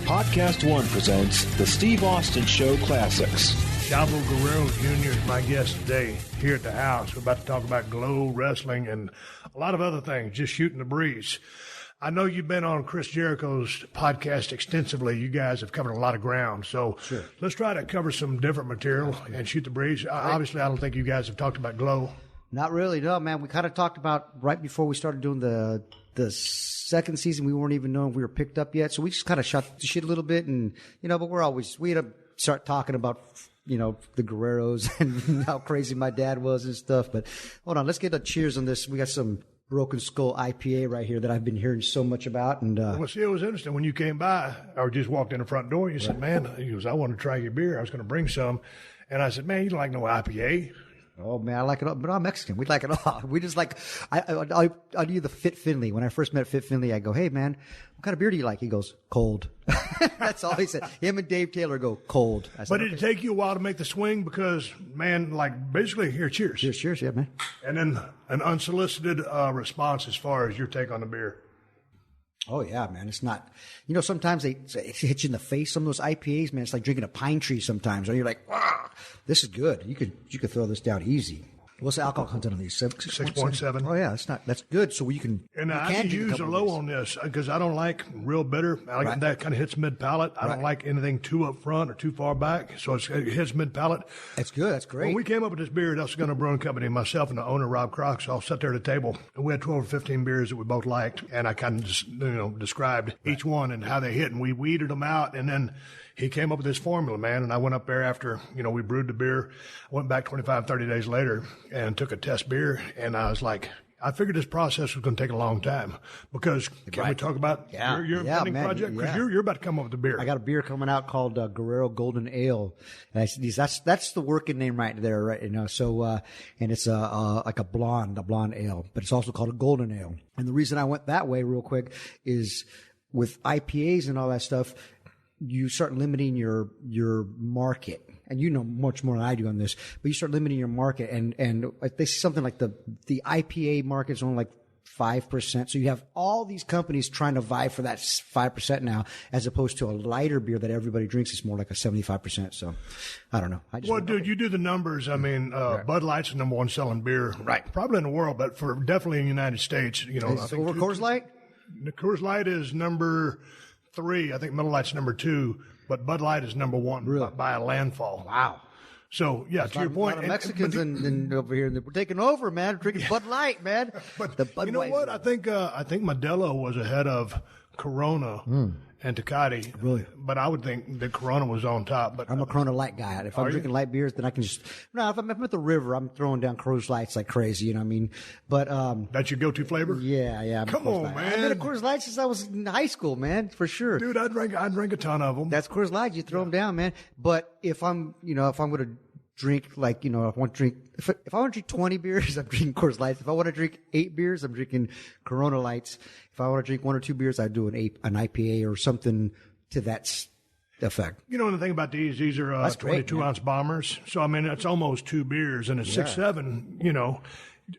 PodcastOne presents the Steve Austin Show Classics. Chavo Guerrero Jr. is my guest today here at the house. We're about to talk about Glow, wrestling, and a lot of other things, just shooting the breeze. I know you've been on Chris Jericho's podcast extensively. You guys have covered a lot of ground. So Let's try to cover some different material and shoot the breeze. Obviously, I don't think you guys have talked about Glow. Not really, no, man. We kind of talked about right before we started doing the second season. We weren't even knowing if we were picked up yet. So we just kind of shot the shit a little bit. And, but we had to start talking about, the Guerreros and how crazy my dad was and stuff. But hold on, let's get a cheers on this. We got some Broken Skull IPA right here that I've been hearing so much about. And well, see, it was interesting when you came by or just walked in the front door. You said, "Man," he goes, "I want to try your beer. I was going to bring some," and I said, "Man, you don't like no IPA." Oh man, I like it all, but I'm Mexican. We like it all. We just like I do the Fit Finley. When I first met Fit Finley, I go, "Hey man, what kind of beer do you like?" He goes, "Cold." That's all he said. Him and Dave Taylor go cold. I said, but did it take you a while to make the swing? Because man, like basically, here, cheers. Cheers, yeah, man. And then an unsolicited response as far as your take on the beer. Oh yeah, man. It's not, sometimes it hits you in the face. Some of those IPAs, man, it's like drinking a pine tree sometimes. And you're like, wow, this is good. You could throw this down easy. What's the alcohol content on these? 6.7. Oh yeah, that's good. So you can. And I can use a low on this because I don't like real bitter. I like that kind of hits mid palate. I don't like anything too up front or too far back. So it hits mid palate. That's good. That's great. When we came up with this beer, that's Gunner Brewing Company, myself and the owner Rob Crocs all sat there at the table, and we had 12 or 15 beers that we both liked, and I kind of just described each one and how they hit, and we weeded them out, and then he came up with this formula, man, and I went up there after, we brewed the beer. I went back 25, 30 days later and took a test beer, and I was like, I figured this process was going to take a long time because can we talk about your pending project? Because you're about to come up with a beer. I got a beer coming out called Guerrero Golden Ale. And that's the working name right there, right? So, and it's like a blonde ale, but it's also called a golden ale. And the reason I went that way real quick is with IPAs and all that stuff, you start limiting your market, and much more than I do on this, but you start limiting your market, and they see something like the IPA market is only like 5%. So you have all these companies trying to vie for that 5% now, as opposed to a lighter beer that everybody drinks is more like a 75%. So I don't know. Dude, you do the numbers. I mean, Bud Light's the number one selling beer, probably in the world, but for definitely in the United States. I think over Coors Light. The Coors Light is number 3. I think Miller Lite's number 2, but Bud Light is number 1 by a landfall. Wow. So, to your point. A lot of Mexicans and over here, we're taking over, man. Drinking Bud Light, man. But you know what? I think Modelo was ahead of Corona and Tecate. Really? But I would think that Corona was on top. But I'm a Corona Light guy. If I'm drinking light beers, then I can just if I'm at the river, I'm throwing down Coors Lights like crazy. You know what I mean? But that's your go-to flavor? Yeah. Come on, man. I've been a Coors Light since I was in high school, man, for sure. Dude, I drink a ton of them. That's Coors Light. You throw them down, man. But if I'm going to drink if I want to drink 20 beers, I'm drinking Coors Lights. If I want to drink 8 beers, I'm drinking Corona Lights. If I want to drink 1 or 2 beers, I do an IPA or something to that effect. The thing about these are 22-ounce bombers. So, I mean, it's almost 2 beers, and it's 6, 7,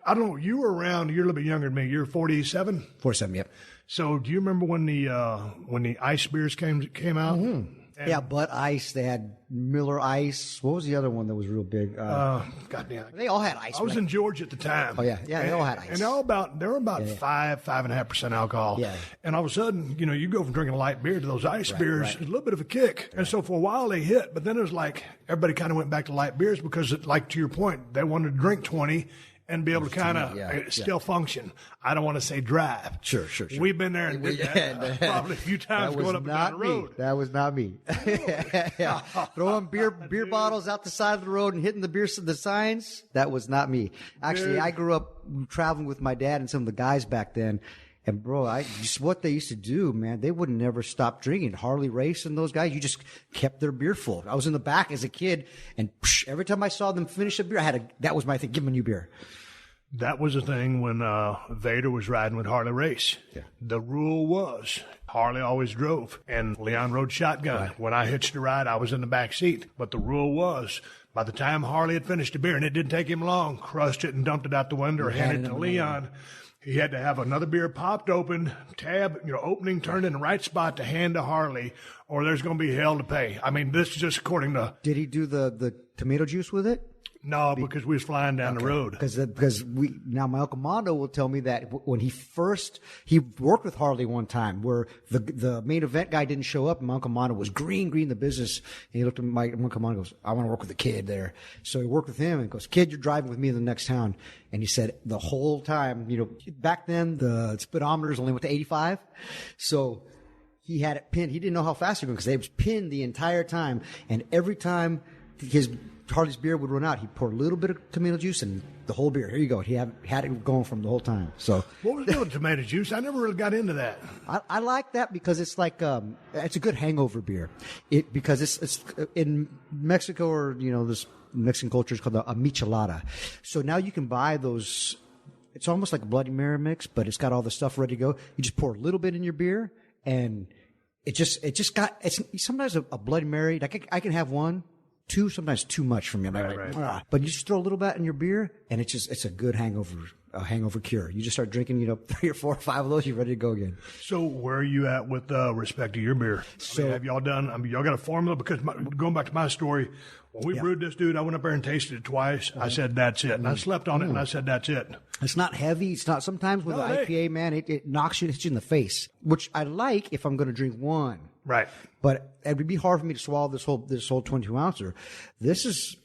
I don't know. You were around. You're a little bit younger than me. You're 47? 47, yep. So, do you remember when the ice beers came out? Mm-hmm. Yeah, Bud Ice. They had Miller Ice. What was the other one that was real big? Goddamn. They all had ice. I was in Georgia at the time. Oh yeah, they all had ice. And they were about 5.5% alcohol. Yeah. And all of a sudden, you go from drinking a light beer to those ice beers. It's a little bit of a kick. And so for a while they hit, but then it was like everybody kind of went back to light beers because, to your point, they wanted to drink 20. And be able to kind of still function. I don't want to say drive. Sure. We've been there and did that probably a few times going up and down the road. That was not me. Throwing beer bottles out the side of the road and hitting the signs. That was not me. Actually, I grew up traveling with my dad and some of the guys back then. And bro, just what they used to do, man, they would never stop drinking. Harley Race and those guys, you just kept their beer full. I was in the back as a kid, and every time I saw them finish a beer, that was my thing. Give them a new beer. That was the thing when Vader was riding with Harley Race. Yeah. The rule was Harley always drove, and Leon rode shotgun. Right. When I hitched a ride, I was in the back seat. But the rule was, by the time Harley had finished the beer, and it didn't take him long, crushed it and dumped it out the window or handed it to Leon. he had to have another beer popped open, tab, opening turned in the right spot to hand to Harley, or there's going to be hell to pay. I mean, this is just according to. Did he do the tomato juice with it? No, because we was flying down the road. Because now my Uncle Mondo will tell me that when he worked with Harley one time where the main event guy didn't show up and my Uncle Mondo was green the business. And he looked at my Uncle Mondo and goes, I want to work with the kid there. So he worked with him and goes, kid, you're driving with me to the next town. And he said the whole time, back then the speedometers only went to 85. So he had it pinned. He didn't know how fast he was going because they was pinned the entire time. And every time Harley's beer would run out, he'd pour a little bit of tomato juice and the whole beer. Here you go. He had it going from the whole time. So what was good with tomato juice? I never really got into that. I like that because it's like it's a good hangover beer. Because it's in Mexico or this Mexican culture is called a michelada. So now you can buy those. It's almost like a Bloody Mary mix, but it's got all the stuff ready to go. You just pour a little bit in your beer, and it's sometimes a Bloody Mary. Like I can have one. Two, sometimes too much for me. Right. But you just throw a little bit in your beer, and it's a good hangover cure. You just start drinking, 3 or 4 or 5 of those, you're ready to go again. So where are you at with respect to your beer? Have y'all done? Y'all got a formula? Because going back to my story, when we brewed this, dude, I went up there and tasted it twice. I said that's it, and I slept on it, and I said that's it. It's not heavy. It's not. Sometimes with the IPA, man, it knocks you, hits you in the face, which I like if I'm going to drink one. Right. But it would be hard for me to swallow this whole 22 ouncer. This is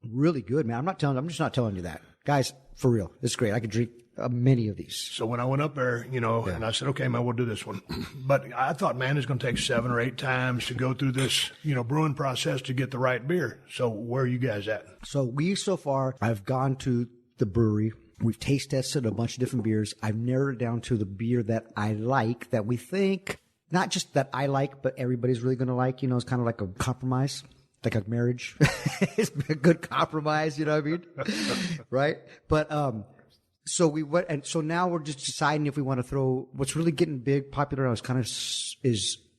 really good, man. I'm just not telling you that. Guys, for real. It's great. I could drink many of these. So when I went up there, and I said, okay, man, we'll do this one. But I thought, man, it's going to take 7 or 8 times to go through this, brewing process to get the right beer. So where are you guys at? So so far, I've gone to the brewery. We've taste tested a bunch of different beers. I've narrowed it down to the beer that I like, that we think, not just that I like, but everybody's really going to like. It's kind of like a compromise, like a marriage. It's a good compromise, you know what I mean? Right? But so we went, and so now we're just deciding if we want to throw. What's really getting popular now is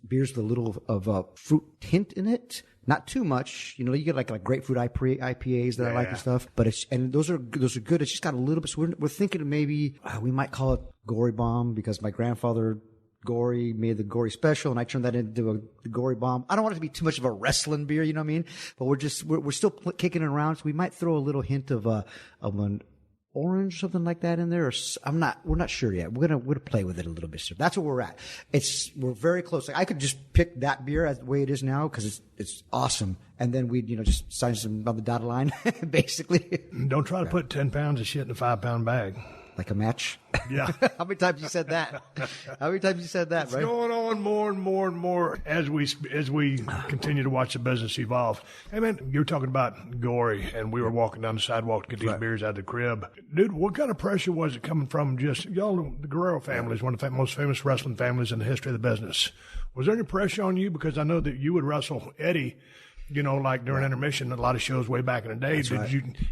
beers with a little of a fruit hint in it. Not too much, you get like grapefruit IPAs that I like and stuff. But those are good. It's just got a little bit. So we're thinking maybe we might call it Gory Bomb because my grandfather Gory made the Gory Special, and I turned that into the Gory Bomb. I don't want it to be too much of a wrestling beer, you know what I mean? But we're still kicking it around, so we might throw a little hint of an orange, something like that in there. Or we're not sure yet. We're gonna play with it a little bit. So that's where we're at. We're very close. Like I could just pick that beer as the way it is now because it's awesome, and then we'd just sign some on the dotted line, basically. Don't try to put 10 pounds of shit in a 5-pound bag. Like a match? Yeah. How many times you said that? Right? It's going on more and more and more as we continue to watch the business evolve. Hey, man, you were talking about Gory, and we were walking down the sidewalk to get these beers out of the crib. Dude, what kind of pressure was it coming from just, y'all, the Guerrero family is one of the most famous wrestling families in the history of the business. Was there any pressure on you? Because I know that you would wrestle Eddie, like during intermission, a lot of shows way back in the day.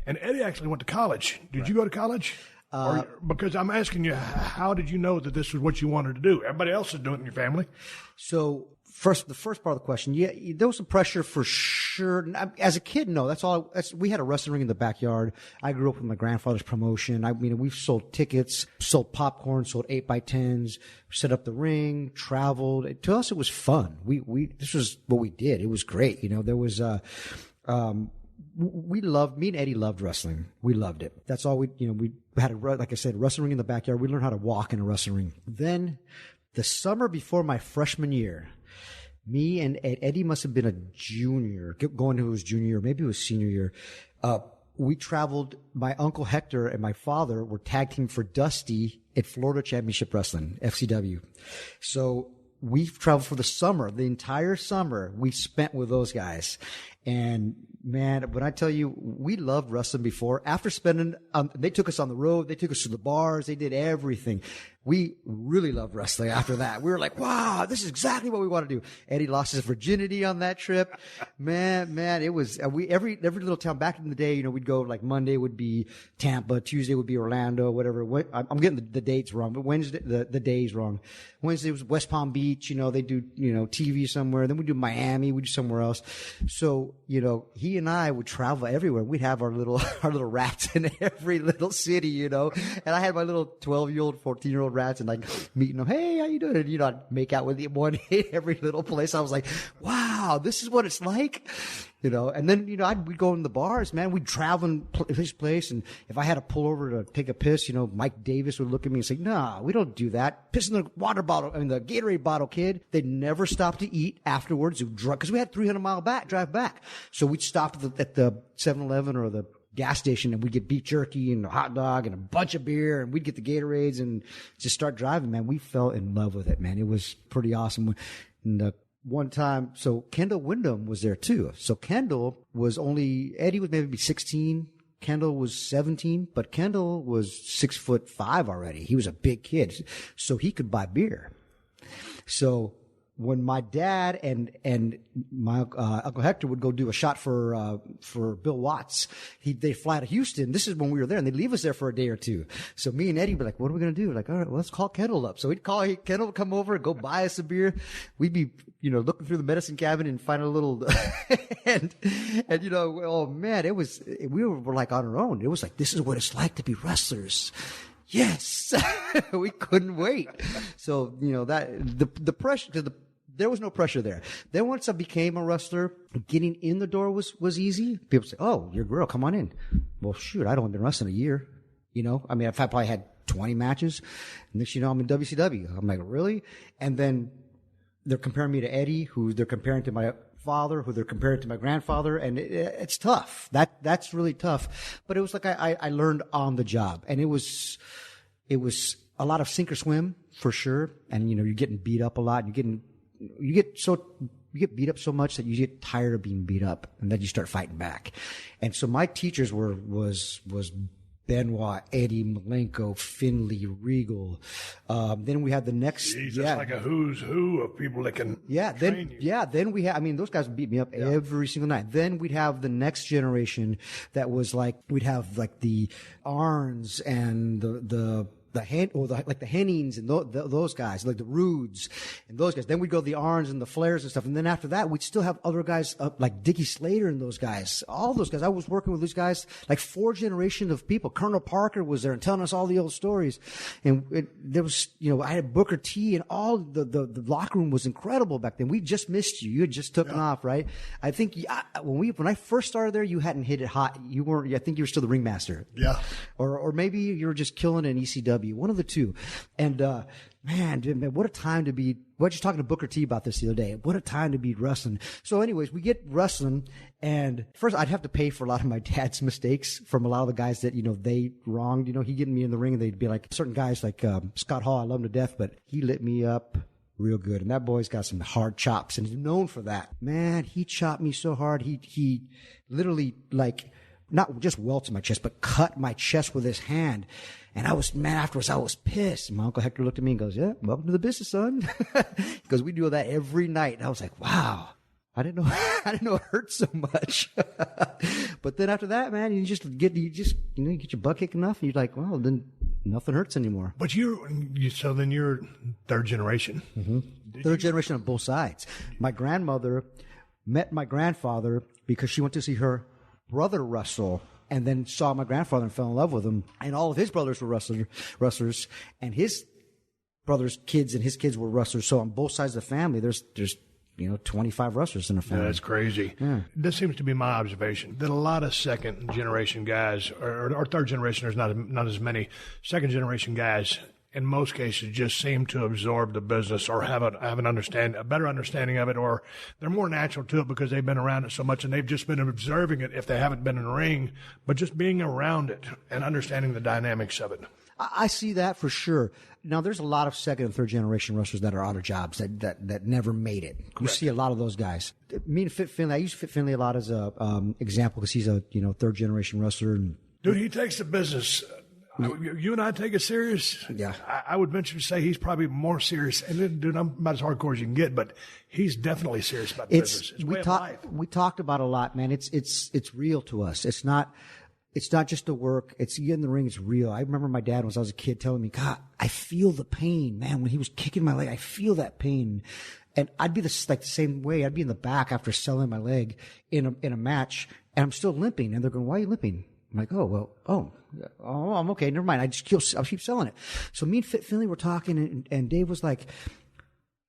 And Eddie actually went to college. Did you go to college? Because I'm asking you, how did you know that this was what you wanted to do? Everybody else is doing it in your family. So the first part of the question, yeah, there was some pressure for sure. As a kid, no, we had a wrestling ring in the backyard. I grew up with my grandfather's promotion. We've sold tickets, sold popcorn, sold 8x10s, set up the ring, traveled. To us, it was fun. This was what we did. It was great. There was, me and Eddie loved wrestling. We loved it. That's all we had like I said, a wrestling ring in the backyard. We learned how to walk in a wrestling ring. Then the summer before my freshman year, me and Eddie must have been a junior, going to his junior year, maybe it was senior year. We traveled, my uncle Hector and my father were tag team for Dusty at Florida Championship Wrestling, FCW. So we traveled for the entire summer we spent with those guys. And man, when I tell you, we loved wrestling before. After spending, they took us on the road. They took us to the bars. They did everything. We really loved wrestling after that. We were like, wow, this is exactly what we want to do. Eddie lost his virginity on that trip. Man, it was, every little town back in the day, we'd go like Monday would be Tampa, Tuesday would be Orlando, whatever. I'm getting the dates wrong, but Wednesday, the days wrong. Wednesday was West Palm Beach, they do, TV somewhere. Then we do Miami, we do somewhere else. So So, he and I would travel everywhere. We'd have our little rats in every little city, And I had my little 12-year-old, 14-year-old rats and like meeting them. Hey, how you doing? And, I'd make out with one in every little place. I was like, wow, this is what it's like. And then, we'd go in the bars, man. We'd travel in this place. And if I had to pull over to take a piss, Mike Davis would look at me and say, nah, we don't do that. Piss in the water bottle, the Gatorade bottle, kid. They'd never stop to eat afterwards. Because we had 300-mile drive back. So we'd stop at the 7-Eleven or the gas station and we'd get beef jerky and a hot dog and a bunch of beer and we'd get the Gatorades and just start driving, man. We fell in love with it, man. It was pretty awesome. And one time, so Kendall Windham was there too. So Kendall was Eddie was maybe 16. Kendall was 17, but Kendall was 6'5" already. He was a big kid, so he could buy beer. So when my dad and my Uncle Hector would go do a shot for Bill Watts, they fly to Houston. This is when we were there, and they'd leave us there for a day or two. So me and Eddie were like, "What are we gonna do?" We're like, all right, well, let's call Kendall up. So we'd call Kendall would come over and go buy us a beer. We'd be looking through the medicine cabinet and find a little and oh man, we were like on our own. It was like, this is what it's like to be wrestlers. Yes, we couldn't wait. So that the pressure, because there was no pressure there. Then once I became a wrestler, getting in the door was easy. People say, "Oh, you're a girl, come on in." Well, shoot, I'd only been wrestling a year. I mean, if I probably had 20 matches, and next I'm in WCW. I'm like, really? And then they're comparing me to Eddie, who they're comparing to my father, who they're comparing to my grandfather, and it's tough. That's really tough. But it was like I learned on the job, and it was a lot of sink or swim for sure. And you're getting beat up a lot, and you get beat up so much that you get tired of being beat up, and then you start fighting back. And so my teachers was Benoit, Eddie, Malenko, Finley, Regal. Then we had the next. Jeez, that's like a who's who of people that can train you. Then we had, those guys would beat me up every single night. Then we'd have the next generation that was like, we'd have like the Arns and the Hennings and those guys, like the Rudes and those guys. Then we'd go the Arns and the Flairs and stuff. And then after that, we'd still have other guys like Dickie Slater and those guys. All those guys. I was working with these guys, like 4 generations of people. Colonel Parker was there and telling us all the old stories. And there was, I had Booker T, and all the locker room was incredible back then. We just missed you. You had just taken off, right? I think when I first started there, you hadn't hit it hot. You weren't. I think you were still the ringmaster. Yeah. Or maybe you were just killing it in ECW. One of the two. And, man, what a time to be. I was just talking to Booker T about this the other day. What a time to be wrestling. So anyways, we get wrestling, and first I'd have to pay for a lot of my dad's mistakes from a lot of the guys that, they wronged. He'd get me in the ring, and they'd be like, certain guys like Scott Hall, I love him to death, but he lit me up real good. And that boy's got some hard chops, and he's known for that. Man, he chopped me so hard. He literally, like, not just welts in my chest, but cut my chest with his hand. And afterwards I was pissed. My Uncle Hector looked at me and goes, "Yeah, welcome to the business, son." Because we do that every night. And I was like, wow, I didn't know it hurt so much. But then after that, man, you get your butt kicked enough, and you're like, well, then nothing hurts anymore. But so then you're third generation. Mm-hmm. Third generation on both sides. My grandmother met my grandfather because she went to see her brother wrestle, and then saw my grandfather and fell in love with him. And all of his brothers were wrestlers, and his brothers' kids and his kids were wrestlers. So on both sides of the family, there's 25 wrestlers in the family. That's crazy. Yeah. This seems to be my observation, that a lot of second generation guys, or third generation, there's not as many second generation guys, in most cases, just seem to absorb the business or have a better understanding of it, or they're more natural to it because they've been around it so much, and they've just been observing it if they haven't been in the ring, but just being around it and understanding the dynamics of it. I see that for sure. Now, there's a lot of second and third generation wrestlers that are out of jobs that never made it. Correct. You see a lot of those guys. Me and Fit Finley, I use Fit Finley a lot as a example because he's a third generation wrestler. Dude, he takes the business. You and I take it serious. Yeah. I would venture to say he's probably more serious. And then, dude, I'm about as hardcore as you can get, but he's definitely serious about the business. It's way of life. We talked about it a lot, man. It's real to us. It's not just the work. It's you in the ring. It's real. I remember my dad when I was a kid telling me, "God, I feel the pain, man. When he was kicking my leg, I feel that pain." And I'd be the same way. I'd be in the back after selling my leg in a match, and I'm still limping. And they're going, "Why are you limping?" I'm like, "Oh, I'm okay. Never mind. I'll keep selling it." So me and Finley were talking, and Dave was like,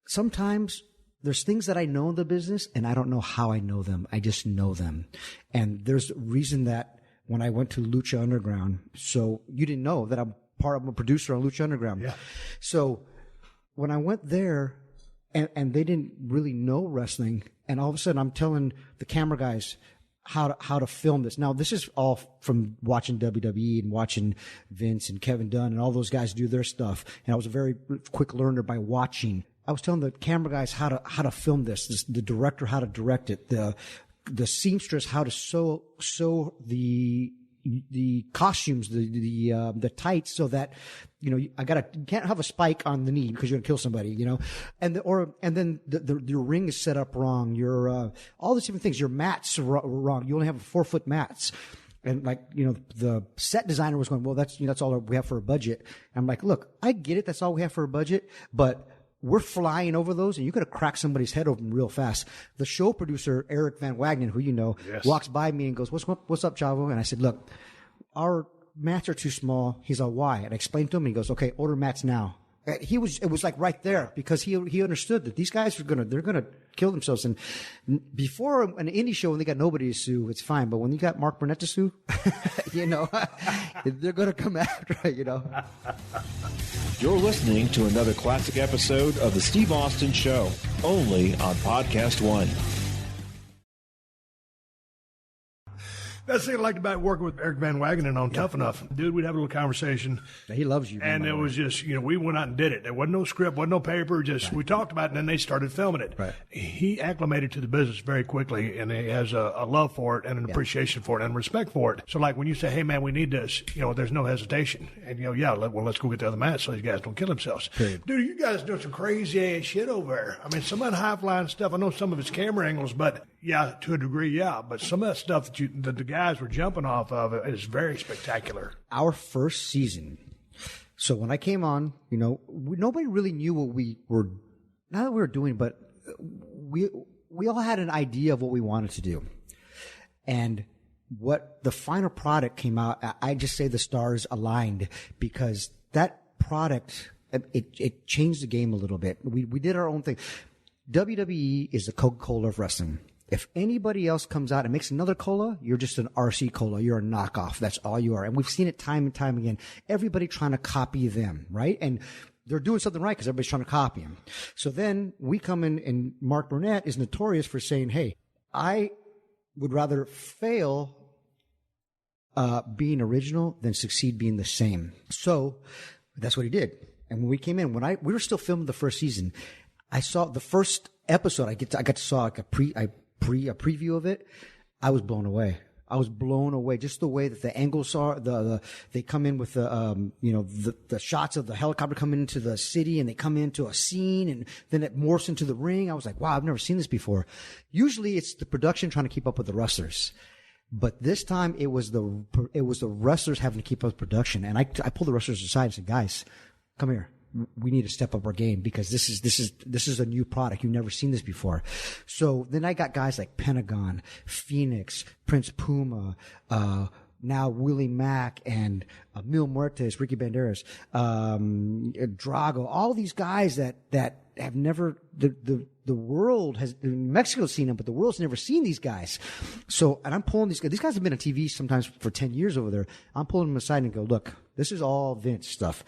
"Sometimes there's things that I know in the business, and I don't know how I know them. I just know them." And there's a reason that when I went to Lucha Underground, so you didn't know that I'm a producer on Lucha Underground. Yeah. So when I went there, and they didn't really know wrestling, and all of a sudden I'm telling the camera guys how to film this. Now, this is all from watching WWE and watching Vince and Kevin Dunn and all those guys do their stuff. And I was a very quick learner by watching. I was telling the camera guys how to film this, the director how to direct it, the seamstress how to sew the costumes, the tights, so that, you can't have a spike on the knee because you're gonna kill somebody, and then the ring is set up wrong. Your all these different things. Your mats are wrong. You only have 4-foot mats. And the set designer was going, "Well, that's all we have for a budget." I'm like, "Look, I get it. That's all we have for a budget, but we're flying over those, and you could have cracked somebody's head open real fast." The show producer, Eric Van Wagenen, who Yes. walks by me and goes, "What's up, Chavo?" And I said, "Look, our mats are too small." He's like, "Why?" And I explained to him. He goes, "Okay, order mats now." It was like right there, because he understood that these guys they're gonna kill themselves. And before an indie show, when they got nobody to sue, it's fine. But when you got Mark Burnett to sue, they're gonna come after. You're listening to another classic episode of The Steve Austin Show, only on PodcastOne. That's the thing I liked about working with Eric Van Wagenen on Tough Enough. Dude, we'd have a little conversation. He loves you. And it was just, we went out and did it. There wasn't no script, wasn't no paper, just we talked about it, and then they started filming it. Right. He acclimated to the business very quickly, and he has a love for it and an appreciation for it and respect for it. So, like, when you say, "Hey, man, we need this," there's no hesitation. And, let's go get the other mats so these guys don't kill themselves. Period. Dude, you guys doing some crazy-ass shit over there. I mean, some of that high-flying stuff, I know some of it's camera angles, but, yeah, to a degree, yeah. But some of that stuff that the guys were jumping off of is very spectacular. Our first season. So when I came on, nobody really knew what we were, not that we were doing, but we all had an idea of what we wanted to do. And what the final product came out, I just say the stars aligned, because that product, it changed the game a little bit. We did our own thing. WWE is the Coca-Cola of wrestling. If anybody else comes out and makes another cola, you're just an RC cola. You're a knockoff. That's all you are. And we've seen it time and time again. Everybody trying to copy them, right? And they're doing something right because everybody's trying to copy them. So then we come in, and Mark Burnett is notorious for saying, "Hey, I would rather fail being original than succeed being the same." So that's what he did. And when we came in, we were still filming the first season, I saw the first episode. I got to saw like a preview of it. I was blown away. Just the way that the angles are, they come in with the shots of the helicopter coming into the city, and they come into a scene, and then it morphs into the ring. I was like, wow, I've never seen this before. Usually it's the production trying to keep up with the wrestlers. But this time it was the wrestlers having to keep up with production. And I pulled the wrestlers aside and said, "Guys, come here. We need to step up our game, because this is a new product. You've never seen this before." So then I got guys like Pentagon, Phoenix, Prince Puma, now Willie Mack, and Mil Muertes, Ricky Banderas, Drago, all these guys that have never, the world has, Mexico's seen them, but the world's never seen these guys. So, and I'm pulling these guys have been on TV sometimes for 10 years over there. I'm pulling them aside and go, "Look, this is all Vince stuff.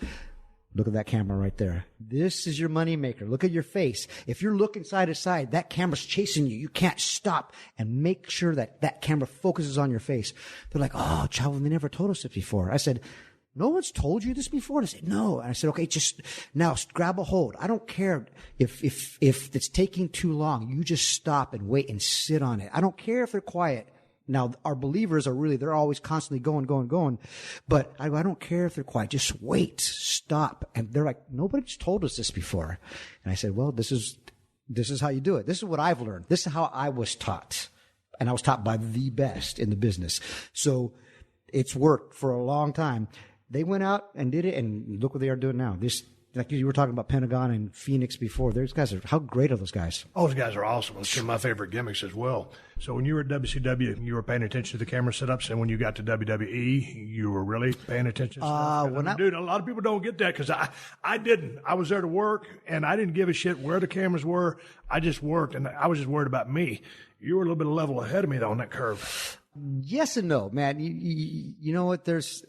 Look at that camera right there. This is your money maker. Look at your face. If you're looking side to side, that camera's chasing you. You can't stop, and make sure that camera focuses on your face." They're like, "Oh, Chavo, they never told us this before." I said, "No one's told you this before?" And they said, "No." And I said, "Okay, just now grab a hold. I don't care if it's taking too long. You just stop and wait and sit on it. I don't care if they're quiet." Now, our believers they're always constantly going. But I don't care if they're quiet. Just wait, stop. And they're like, "Nobody's told us this before." And I said, "Well, this is how you do it. This is what I've learned. This is how I was taught." And I was taught by the best in the business. So it's worked for a long time. They went out and did it, and look what they are doing now. like you were talking about Pentagon and Phoenix before. Those guys how great are those guys? Oh, those guys are awesome. It's one of my favorite gimmicks as well. So when you were at WCW, you were paying attention to the camera setups, and when you got to WWE, you were really paying attention to stuff. Dude, a lot of people don't get that because I didn't. I was there to work, and I didn't give a shit where the cameras were. I just worked, and I was just worried about me. You were a little bit of level ahead of me, though, on that curve. Yes and no, man. You know what? This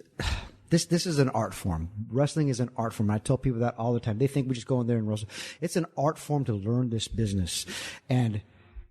is an art form. Wrestling is an art form. I tell people that all the time. They think we just go in there and wrestle. It's an art form to learn this business. And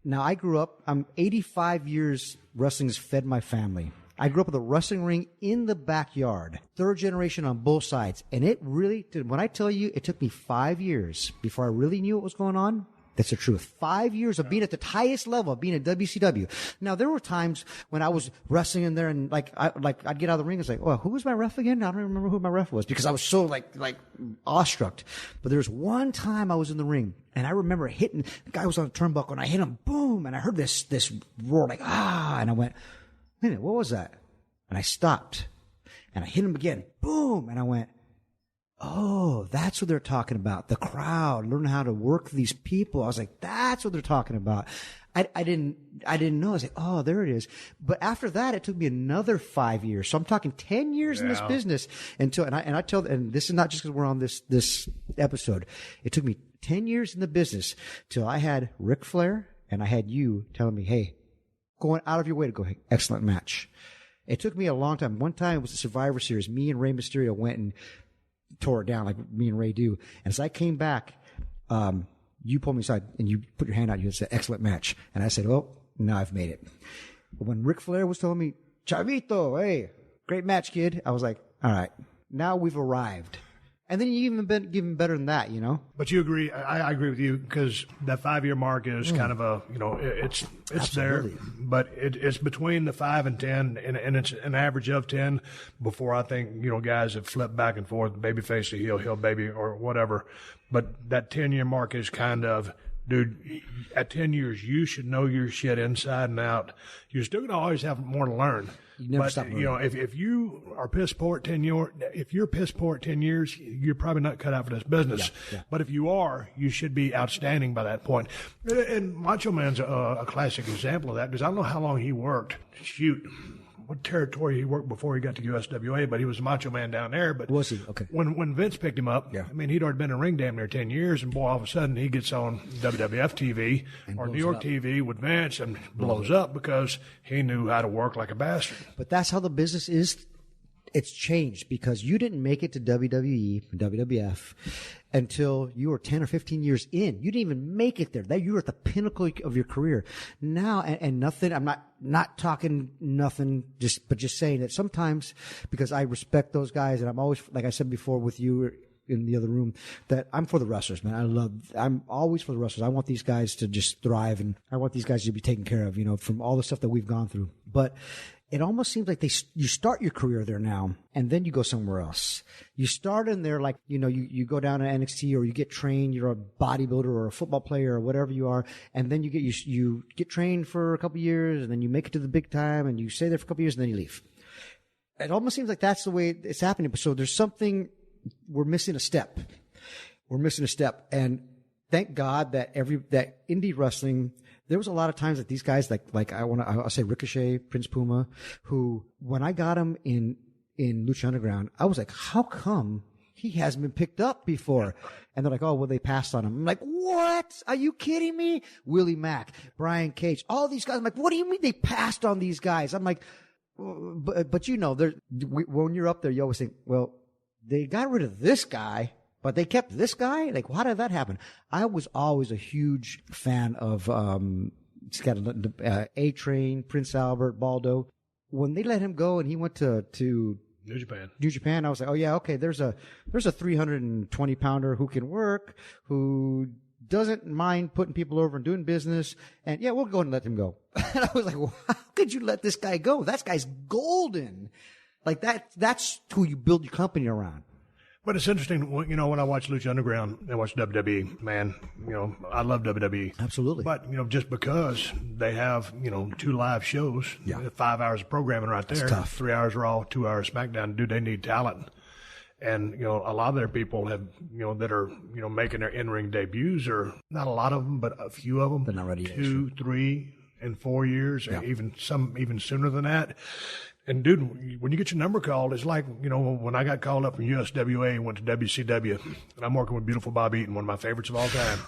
now I grew up, I'm 85 years wrestling has fed my family. I grew up with a wrestling ring in the backyard, third generation on both sides. And it really did. When I tell you it took me 5 years before I really knew what was going on, that's the truth. 5 years of being at the highest level of being at WCW. Now, there were times when I was wrestling in there and I'd get out of the ring and say, oh, who was my ref again? I don't remember who my ref was because I was so like awestruck. But there was one time I was in the ring and I remember hitting, the guy was on the turnbuckle and I hit him, boom, and I heard this roar like, ah, and I went, wait a minute, what was that? And I stopped and I hit him again, boom, and I went, oh, that's what they're talking about. The crowd, learn how to work these people. I was like, that's what they're talking about. I didn't know. I was like, oh, there it is. But after that, it took me another 5 years. So I'm talking 10 years in this business until, and I tell, and this is not just because we're on this episode. It took me 10 years in the business till I had Ric Flair and I had you telling me, hey, going out of your way to go, hey, excellent match. It took me a long time. One time it was the Survivor Series. Me and Rey Mysterio went and tore it down like me and Ray do. And as I came back, you pulled me aside and you put your hand out. You said, excellent match. And I said, well, now I've made it. But when Ric Flair was telling me, Chavito, hey, great match, kid. I was like, all right, now we've arrived. And then you even been even better than that, you know? But you agree, I agree with you because that 5 year mark is kind of a, it's Absolutely. there, but it's between the 5 and 10 and it's an average of 10 before I think, guys have flipped back and forth, babyface to heel baby or whatever. But that 10 year mark is kind of, dude, at 10 years, you should know your shit inside and out. You're still going to always have more to learn. You never stop learning. If you are piss poor at 10 years, if you're piss poor at 10 years, you're probably not cut out for this business. Yeah. But if you are, you should be outstanding by that point. And Macho Man's a classic example of that because I don't know how long he worked. Shoot. What territory he worked before he got to USWA, but he was a Macho Man down there. But was he? Okay. When Vince picked him up, I mean, he'd already been in the ring damn near 10 years, and boy, all of a sudden he gets on WWF TV or New York TV with Vince and blows up because he knew how to work like a bastard. But that's how the business is. It's changed because you didn't make it to WWE, WWF until you were 10 or 15 years in. You didn't even make it there. You were at the pinnacle of your career. Now, and nothing, I'm not talking nothing, but just saying that sometimes because I respect those guys and I'm always, like I said before with you in the other room, that I'm for the wrestlers, man. I'm always for the wrestlers. I want these guys to just thrive and I want these guys to be taken care of, from all the stuff that we've gone through. But it almost seems like you start your career there now, and then you go somewhere else. You start in there like, you go down to NXT or you get trained, you're a bodybuilder or a football player or whatever you are, and then you get trained for a couple of years, and then you make it to the big time, and you stay there for a couple of years, and then you leave. It almost seems like that's the way it's happening. So there's something, we're missing a step. And thank God that that indie wrestling, there was a lot of times that these guys, I'll say Ricochet, Prince Puma, who, when I got him in Lucha Underground, I was like, how come he hasn't been picked up before? And they're like, oh, well, they passed on him. I'm like, what? Are you kidding me? Willie Mack, Brian Cage, all these guys. I'm like, what do you mean they passed on these guys? I'm like, but when you're up there, you always think, well, they got rid of this guy, but they kept this guy? Like, how did that happen? I was always a huge fan of A-Train, Prince Albert, Baldo. When they let him go and he went to New Japan, I was like, oh yeah, okay, there's a 320-pounder who can work, who doesn't mind putting people over and doing business, and yeah, we'll go and let him go. And I was like, well, how could you let this guy go? That guy's golden. Like that's who you build your company around. But it's interesting, when I watch Lucha Underground and watch WWE, man, I love WWE. Absolutely. But, just because they have, 2 live shows, 5 hours of programming right there, tough. 3 hours Raw, 2 hours SmackDown, dude, they need talent. And, a lot of their people have, that are, making their in-ring debuts, or not a lot of them, but a few of them. They're not ready yet. 2, 3, and 4 years, or even sooner than that. And dude, when you get your number called, it's like, when I got called up from USWA and went to WCW, and I'm working with beautiful Bob Eaton, one of my favorites of all time.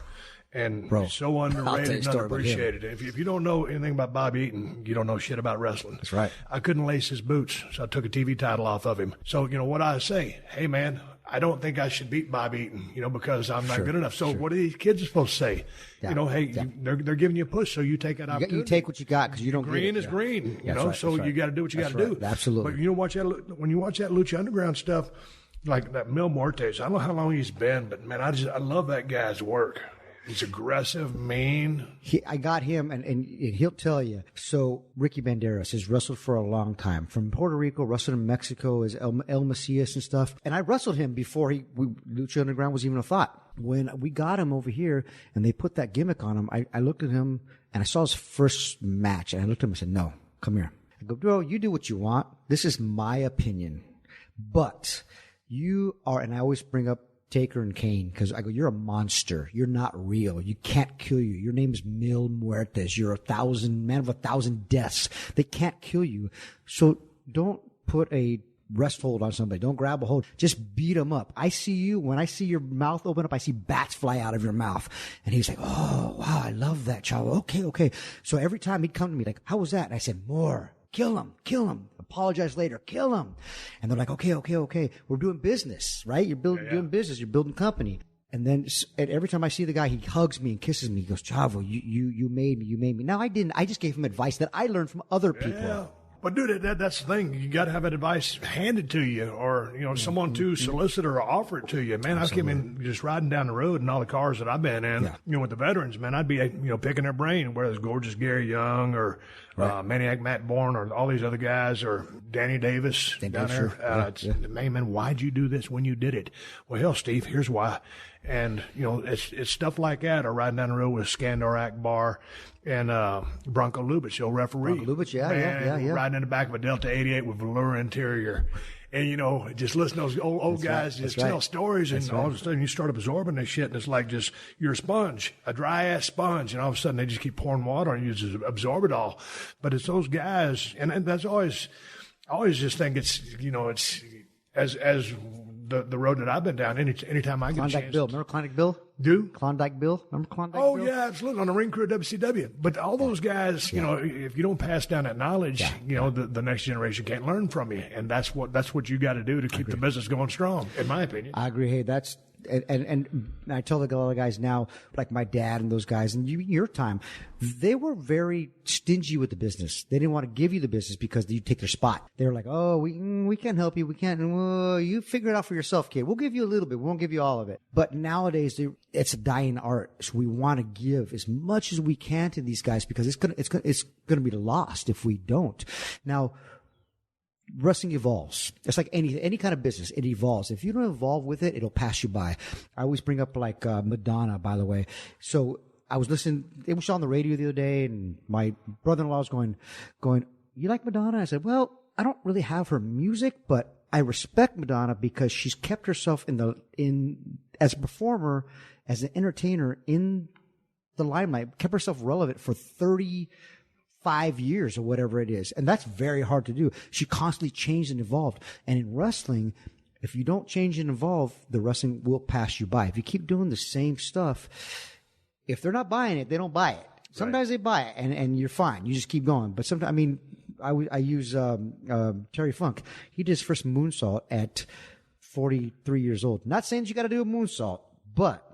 And so underrated and underappreciated. If you don't know anything about Bob Eaton, you don't know shit about wrestling. That's right. I couldn't lace his boots, so I took a TV title off of him. So, what I say, hey, man, I don't think I should beat Bob Eaton, because I'm not good enough. So what are these kids supposed to say? Yeah. They're giving you a push, so you take that opportunity. You take what you got, because you don't green is green, so you got to do what you got to do. Absolutely. But when you watch that Lucha Underground stuff, like that Mil Muertes, I don't know how long he's been, but man, I love that guy's work. He's aggressive, mean. I got him, and he'll tell you. So Ricky Banderas has wrestled for a long time. From Puerto Rico, wrestled in Mexico as El Macias and stuff. And I wrestled him before Lucha Underground was even a thought. When we got him over here and they put that gimmick on him, I looked at him and I saw his first match. And I looked at him and said, no, come here. I go, bro, you do what you want. This is my opinion. But you are, and I always bring up Taker and Kane, because I go, you're a monster. You're not real. You can't kill you. Your name is Mil Muertes. You're man of 1,000 deaths. They can't kill you. So don't put a rest hold on somebody. Don't grab a hold. Just beat them up. I see you. When I see your mouth open up, I see bats fly out of your mouth. And he's like, oh, wow, I love that, Chavo. Okay. So every time he'd come to me like, how was that? And I said, more. Kill him. Apologize later. Kill him. And they're like, okay. We're doing business, right? You're doing business. You're building company. And then every time I see the guy, he hugs me and kisses me. He goes, Chavo, you made me. Now I didn't. I just gave him advice that I learned from other people. Yeah. But dude, that's the thing. You got to have that advice handed to you, or someone to solicit or offer it to you. Man, I came in just riding down the road in all the cars that I've been in. Yeah. With the veterans, man, I'd be picking their brain. Whether it's gorgeous Gary Young or Maniac Matt Bourne or all these other guys, or Danny Davis down there. Man, why'd you do this when you did it? Well, hell, Steve, here's why. And, it's stuff like that, or riding down the road with Skandar Akbar and Bronco Lubitsch, he'll referee. Bronco Lubitsch, yeah. Riding in the back of a Delta 88 with velour interior. And, just listen to those old guys just tell stories, and all of a sudden you start absorbing this shit, and it's like just, you're a sponge, a dry-ass sponge, and all of a sudden they just keep pouring water on you, you just absorb it all. But it's those guys, and that's always, I always just think it's, it's as the road that I've been down. Anytime I get Klondike a chance. Bill. Remember Klondike Bill? Klondike Bill? Remember Klondike Bill? Oh, yeah, absolutely. On the ring crew at WCW. But all those guys, if you don't pass down that knowledge, the next generation can't learn from you. And that's what you got to do to keep the business going strong, in my opinion. I agree. Hey, that's... And I tell the other guys now, like my dad and those guys, and your time, they were very stingy with the business. They didn't want to give you the business because you take their spot. They were like, oh, we can't help you. We can't. You figure it out for yourself, kid. We'll give you a little bit. We won't give you all of it. But nowadays, it's a dying art. So we want to give as much as we can to these guys, because it's gonna be lost if we don't. Now, wrestling evolves. It's like any kind of business. It evolves. If you don't evolve with it, it'll pass you by. I always bring up like Madonna, by the way. So I was listening. It was on the radio the other day, and my brother-in-law was going, you like Madonna? I said, well, I don't really have her music, but I respect Madonna because she's kept herself as a performer, as an entertainer in the limelight, kept herself relevant for 35 years or whatever it is. And that's very hard to do. She constantly changed and evolved. And in wrestling, if you don't change and evolve, the wrestling will pass you by. If you keep doing the same stuff, if they're not buying it, they don't buy it. Sometimes they buy it, and you're fine. You just keep going. But sometimes, I use Terry Funk. He did his first moonsault at 43 years old. Not saying you got to do a moonsault, but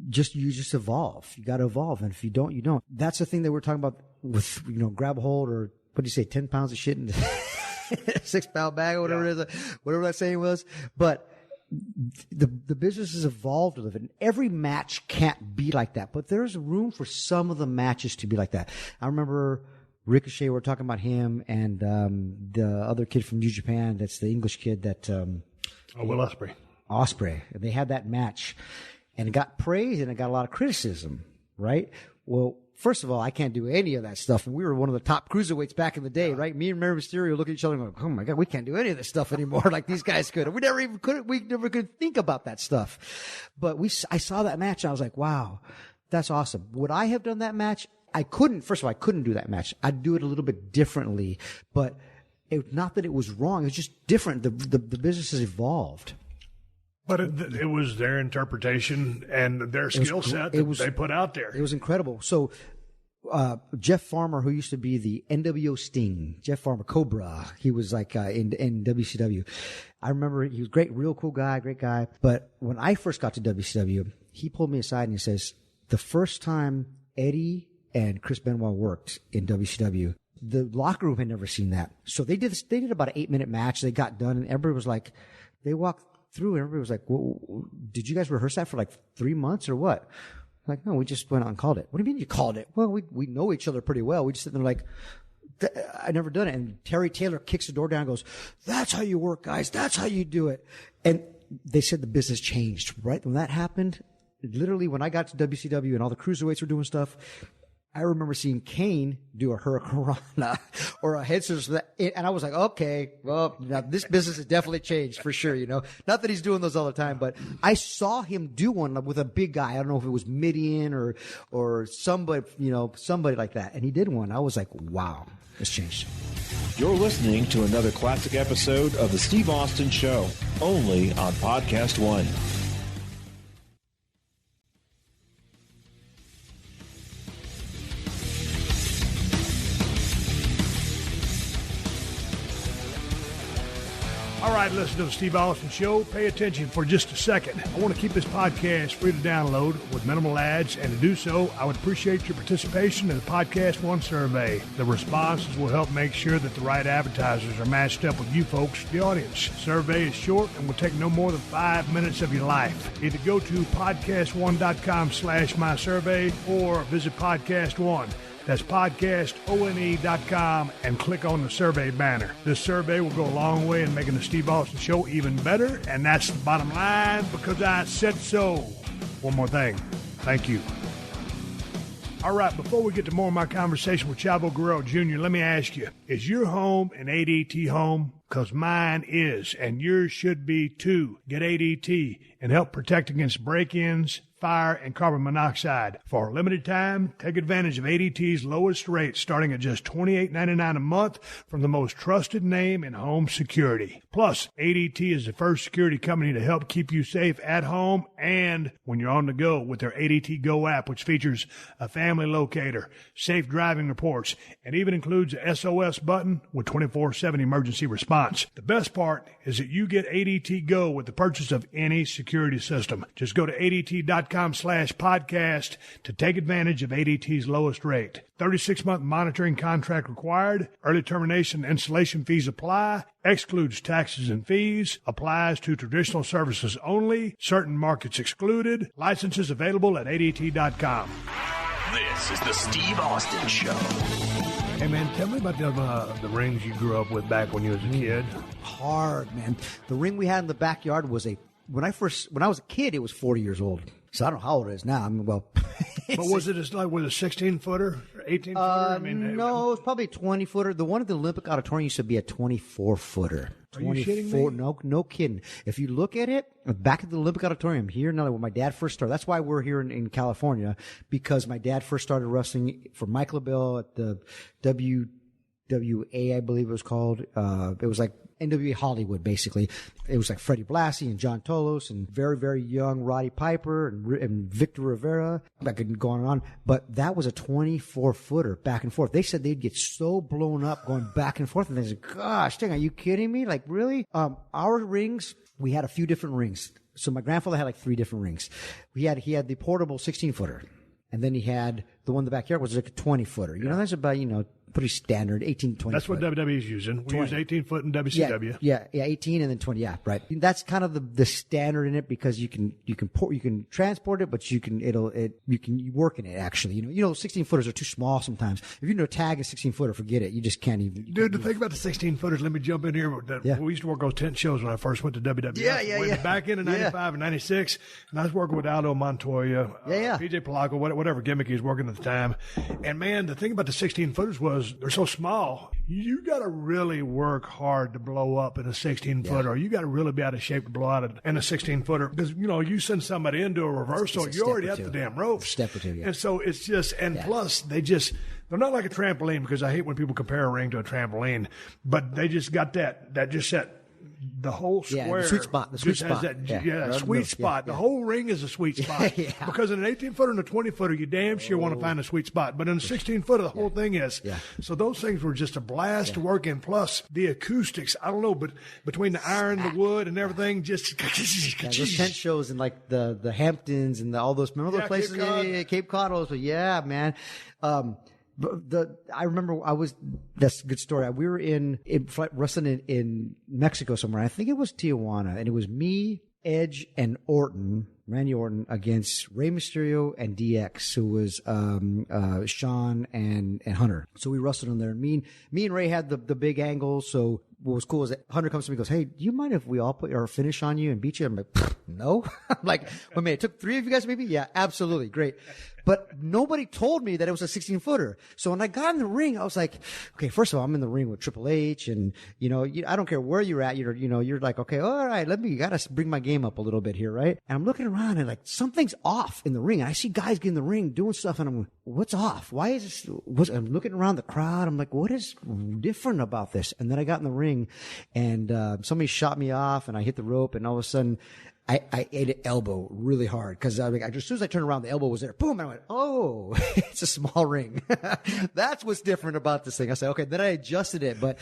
you just evolve. You got to evolve, and if you don't, you don't. That's the thing that we're talking about with grab a hold, or what do you say, 10 pounds of shit in a 6-pound bag or whatever it is, whatever that saying was. But the business has evolved a little bit, and every match can't be like that. But there's room for some of the matches to be like that. I remember Ricochet, we were talking about him, and the other kid from New Japan, that's the English kid that Will Ospreay. Ospreay. They had that match, and it got praise and it got a lot of criticism, right? well, first of all, I can't do any of that stuff. And we were one of the top cruiserweights back in the day, right? Me and Mary Mysterio look at each other and go, oh my God, we can't do any of this stuff anymore like these guys could. We never could think about that stuff. But I saw that match and I was like, wow, that's awesome. Would I have done that match? I couldn't. First of all, I couldn't do that match. I'd do it a little bit differently, but not that it was wrong. It was just different. The business has evolved. But it was their interpretation and their skill set that they put out there. It was incredible. So Jeff Farmer, who used to be the NWO Sting, Jeff Farmer, Cobra, he was like in WCW. I remember he was great, real cool guy, great guy. But when I first got to WCW, he pulled me aside and he says, the first time Eddie and Chris Benoit worked in WCW, the locker room had never seen that. So they did about an 8-minute match. They got done and everybody was like, they walked through and everybody was like, well, did you guys rehearse that for like 3 months or what? I'm like, no, we just went out and called it. What do you mean you called it? Well, we know each other pretty well. We just sit there like, I never done it. And Terry Taylor kicks the door down and goes, that's how you work, guys. That's how you do it. And they said the business changed, right? When that happened, literally when I got to WCW and all the cruiserweights were doing stuff, I remember seeing Kane do a Hurricanrana or a head scissors, and I was like, okay, well, now this business has definitely changed for sure, Not that he's doing those all the time, but I saw him do one with a big guy. I don't know if it was Midian or somebody, somebody like that, and he did one. I was like, wow, it's changed. You're listening to another classic episode of The Steve Austin Show, only on PodcastOne. All right, listen to the Steve Austin Show. Pay attention for just a second. I want to keep this podcast free to download with minimal ads, and to do so, I would appreciate your participation in the PodcastOne survey. The responses will help make sure that the right advertisers are matched up with you folks, the audience. The survey is short and will take no more than 5 minutes of your life. Either go to podcastone.com/mysurvey or visit PodcastOne. That's podcastone.com and click on the survey banner. This survey will go a long way in making the Steve Austin Show even better, and that's the bottom line because I said so. One more thing. Thank you. All right, before we get to more of my conversation with Chavo Guerrero Jr., let me ask you, is your home an ADT home? Because mine is, and yours should be too. Get ADT and help protect against break-ins, fire, and carbon monoxide. For a limited time, take advantage of ADT's lowest rates starting at just $28.99 a month from the most trusted name in home security. Plus, ADT is the first security company to help keep you safe at home and when you're on the go with their ADT Go app, which features a family locator, safe driving reports, and even includes a SOS button with 24/7 emergency response. The best part is that you get ADT Go with the purchase of any security system. Just go to ADT.com/podcast to take advantage of ADT's lowest rate. 36-month monitoring contract required. Early termination and installation fees apply. Excludes taxes and fees. Applies to traditional services only. Certain markets excluded. Licenses available at ADT.com. This is the Steve Austin Show. Hey, man, tell me about the rings you grew up with back when you was a kid. Hard, man. The ring we had in the backyard was when I was a kid, it was 40 years old. So I don't know how old it is now. I mean, well. But was it just like with a 16-footer, 18-footer? No, it was probably a 20-footer. The one at the Olympic Auditorium used to be a 24-footer. Are you kidding me? No kidding. If you look at it, back at the Olympic Auditorium here, when my dad first started, that's why we're here in California, because my dad first started wrestling for Mike LaBelle at the WWA, I believe it was called. It was like NWA Hollywood, basically. It was like Freddie Blassie and John Tolos and very, very young Roddy Piper and Victor Rivera. I could go on and on. But that was a 24-footer back and forth. They said they'd get so blown up going back and forth. And they said, gosh, dang, are you kidding me? Like, really? Our rings, we had a few different rings. So my grandfather had like 3 different rings. He had the portable 16-footer. And then he had the one in the backyard was like a 20-footer. That's about, pretty standard, 18, 20 That's foot. what WWE's using. We use 18 foot in WCW. Yeah, 18 and then 20. Yeah, right. That's kind of the standard in it because you can transport it, but you can work in it actually. You know, 16 footers are too small sometimes. If you know tag a 16 footer, forget it. You just can't even. Dude, the thing about the 16 footers, let me jump in here. We used to work those tent shows when I first went to WWE. Yeah. Back in 95 and 96, and I was working with Aldo Montoya, PJ Polaco, whatever gimmick he was working at the time. And man, the thing about the 16 footers was they're so small. You got to really work hard to blow up in a 16 footer. You got to really be out of shape to blow out in a 16 footer because you send somebody into a reversal, you already have the damn ropes. Step or two, yeah. And so it's just, plus they're not like a trampoline because I hate when people compare a ring to a trampoline, but they just got that just set. The whole square. The sweet spot. The sweet spot. Sweet spot. The whole ring is a sweet spot. Because in an 18-footer and a 20-footer, you damn sure want to find a sweet spot. But in a 16-footer, the whole thing is. Yeah. So those things were just a blast to work in. Plus, the acoustics, I don't know, but between the iron, the wood, and everything, just. Those tent shows in like the Hamptons and all those. Remember those places? Cape Cod. But yeah, man. I remember that's a good story. We were in wrestling in Mexico somewhere. I think it was Tijuana, and it was me, Edge, and Randy Orton against Rey Mysterio and DX, who was Shawn and Hunter. So we wrestled in there. Me and Ray had the big angle. So what was cool is that Hunter comes to me and goes, "Hey, do you mind if we all put our finish on you and beat you?" I'm like, "No." I'm like, "Wait a minute, it took 3 of you guys maybe?" "Yeah, absolutely, great." But nobody told me that it was a 16-footer. So when I got in the ring, I was like, okay, first of all, I'm in the ring with Triple H, and I don't care where you're at. You're like, okay, all right, gotta bring my game up a little bit here, right? And I'm looking around and like something's off in the ring. And I see guys get in the ring doing stuff, and I'm like, what's off? Why is this? I'm looking around the crowd. I'm like, what is different about this? And then I got in the ring, and somebody shot me off, and I hit the rope, and all of a sudden, I ate an elbow really hard because as soon as I turned around, the elbow was there. Boom! And I went, oh, it's a small ring. That's what's different about this thing. I said, okay. Then I adjusted it, but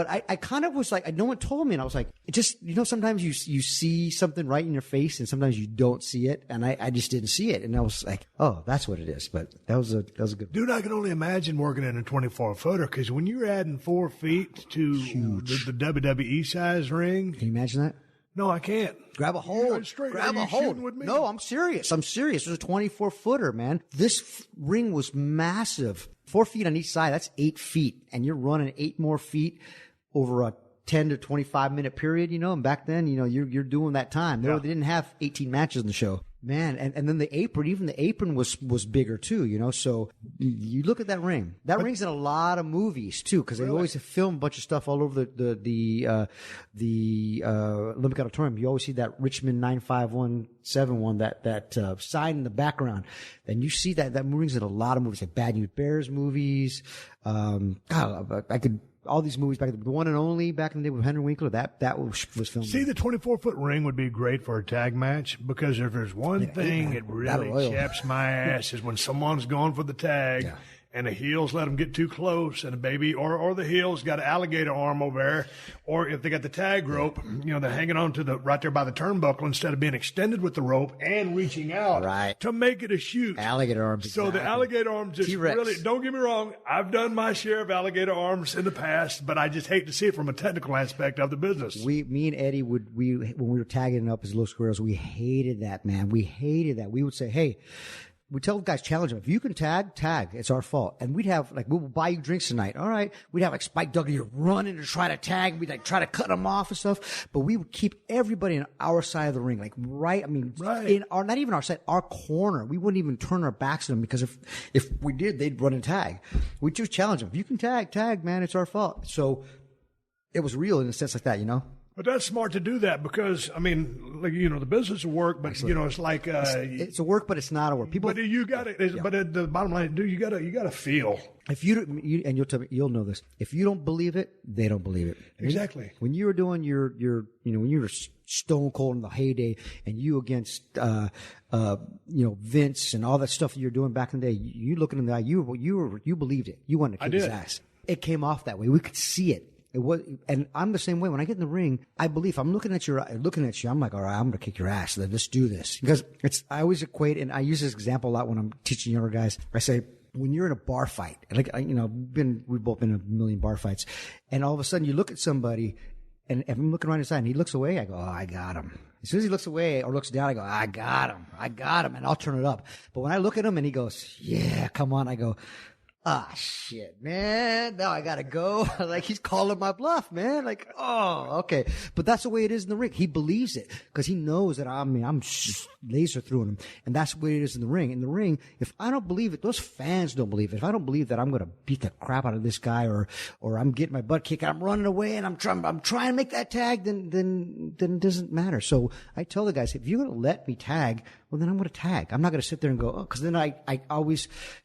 I kind of was like, no one told me, and I was like, it just sometimes you see something right in your face, and sometimes you don't see it, and I just didn't see it, and I was like, oh, that's what it is. But that was a good. Dude, I can only imagine working in a 24-footer because when you're adding 4 feet to the WWE size ring, can you imagine that? No, I can't. Grab a hold. Grab a hold. With me? No, I'm serious. It was a 24-footer, man. This ring was massive. 4 feet on each side. That's 8 feet. And you're running 8 more feet over a 10 to 25 minute period, and back then, you're doing that time. They didn't have 18 matches in the show. Man, and then the apron was bigger too, so you look at that ring. That ring's in a lot of movies too, because they always film a bunch of stuff all over the Olympic Auditorium. You always see that Richmond 95171, that sign in the background. And you see that ring's in a lot of movies, like Bad News Bears movies. All these movies back, the one and only back in the day with Henry Winkler, that was filmed. See, the 24-foot ring would be great for a tag match because if there's one thing that really chaps my ass is when someone's going for the tag and the heels let them get too close, and the baby or the heels got an alligator arm over there, or if they got the tag rope, they're hanging on to right there by the turnbuckle instead of being extended with the rope and reaching out to make it a shoot. Alligator arms. So the alligator arms just T-Rex. Really, don't get me wrong, I've done my share of alligator arms in the past, but I just hate to see it from a technical aspect of the business. Me and Eddie when we were tagging up as little squirrels, we hated that, man. We hated that. We would say, hey, we tell guys, challenge them. If you can tag. It's our fault. And we'd have, we'll buy you drinks tonight. All right. We'd have Spike Dudley running to try to tag. We'd try to cut them off and stuff. But we would keep everybody on our side of the ring. In our, not even our side, our corner. We wouldn't even turn our backs to them because if we did, they'd run and tag. We'd just challenge them. If you can tag, man, it's our fault. So it was real in a sense like that, But that's smart to do that because, the business will work, but, it's like... it's a work, but it's not a work. People, but you got it. But the bottom line, dude, you got to feel. If and you'll tell me, you'll know this. If you don't believe it, they don't believe it. Exactly. When you were doing when you were Stone Cold in the heyday and you against, Vince and all that stuff that you're doing back in the day, you looking in the eye, you believed it. You wanted to kick his ass. It came off that way. We could see it. It was, and I'm the same way. When I get in the ring, I believe I'm looking at you. I'm like, all right, I'm going to kick your ass. Let's do this. Because I always equate, and I use this example a lot when I'm teaching younger guys. I say, when you're in a bar fight, like, we've both been in a million bar fights, and all of a sudden you look at somebody, and if I'm looking around his side and he looks away, I go, oh, I got him. As soon as he looks away or looks down, I go, I got him, and I'll turn it up. But when I look at him and he goes, yeah, come on, I go, shit, man. Now I gotta go. Like, he's calling my bluff, man. Like, oh, okay. But that's the way it is in the ring. He believes it because he knows that I'm just laser through him. And that's the way it is in the ring. In the ring, if I don't believe it, those fans don't believe it. If I don't believe that I'm gonna beat the crap out of this guy or I'm getting my butt kicked, I'm running away and I'm trying to make that tag, then it doesn't matter. So I tell the guys, if you're gonna let me tag, well, then I'm going to tag. I'm not going to sit there and go, oh, because then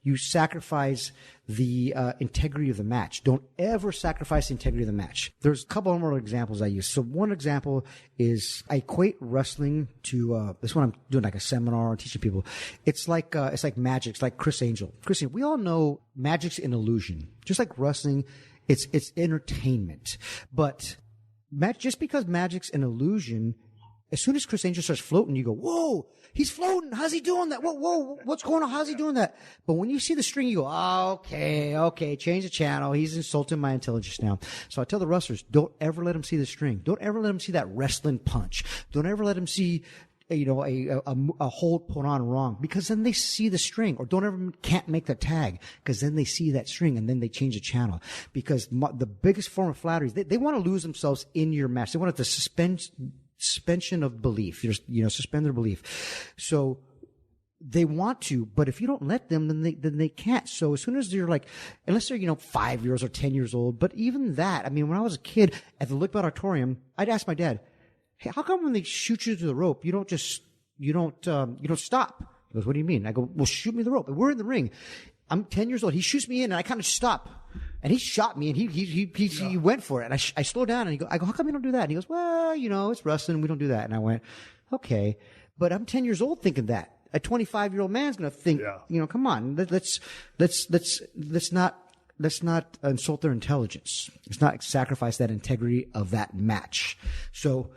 you sacrifice the integrity of the match. Don't ever sacrifice the integrity of the match. There's a couple more examples I use. So one example is I equate wrestling to this one. I'm doing like a seminar and teaching people. It's like magic. It's like Chris Angel. We all know magic's an illusion. Just like wrestling, it's entertainment. But just because magic's an illusion, as soon as Chris Angel starts floating, you go, whoa, he's floating. How's he doing that? Whoa, what's going on? How's he doing that? But when you see the string, you go, oh, okay, change the channel. He's insulting my intelligence now. So I tell the wrestlers, don't ever let him see the string. Don't ever let him see that wrestling punch. Don't ever let him see, a hold put on wrong, because then they see the string. Or can't make the tag, because then they see that string and then they change the channel. Because the biggest form of flattery is they want to lose themselves in your match. They want to suspension of belief, suspend their belief. So they want to, but if you don't let them, then they can't. So as soon as they're like, unless they're, 5 years or 10 years old, but even that, I mean, when I was a kid at the Lickbelt Auditorium, I'd ask my dad, hey, how come when they shoot you to the rope, you don't stop? He goes, what do you mean? I go, well, shoot me the rope. We're in the ring. I'm 10 years old. He shoots me in and I kind of stop. And he shot me and he went for it. And I slowed down and I go, how come you don't do that? And he goes, well, it's wrestling. We don't do that. And I went, okay. But I'm 10 years old thinking that. A 25-year-old man's going to think, come on, let's not insult their intelligence. Let's not sacrifice that integrity of that match. So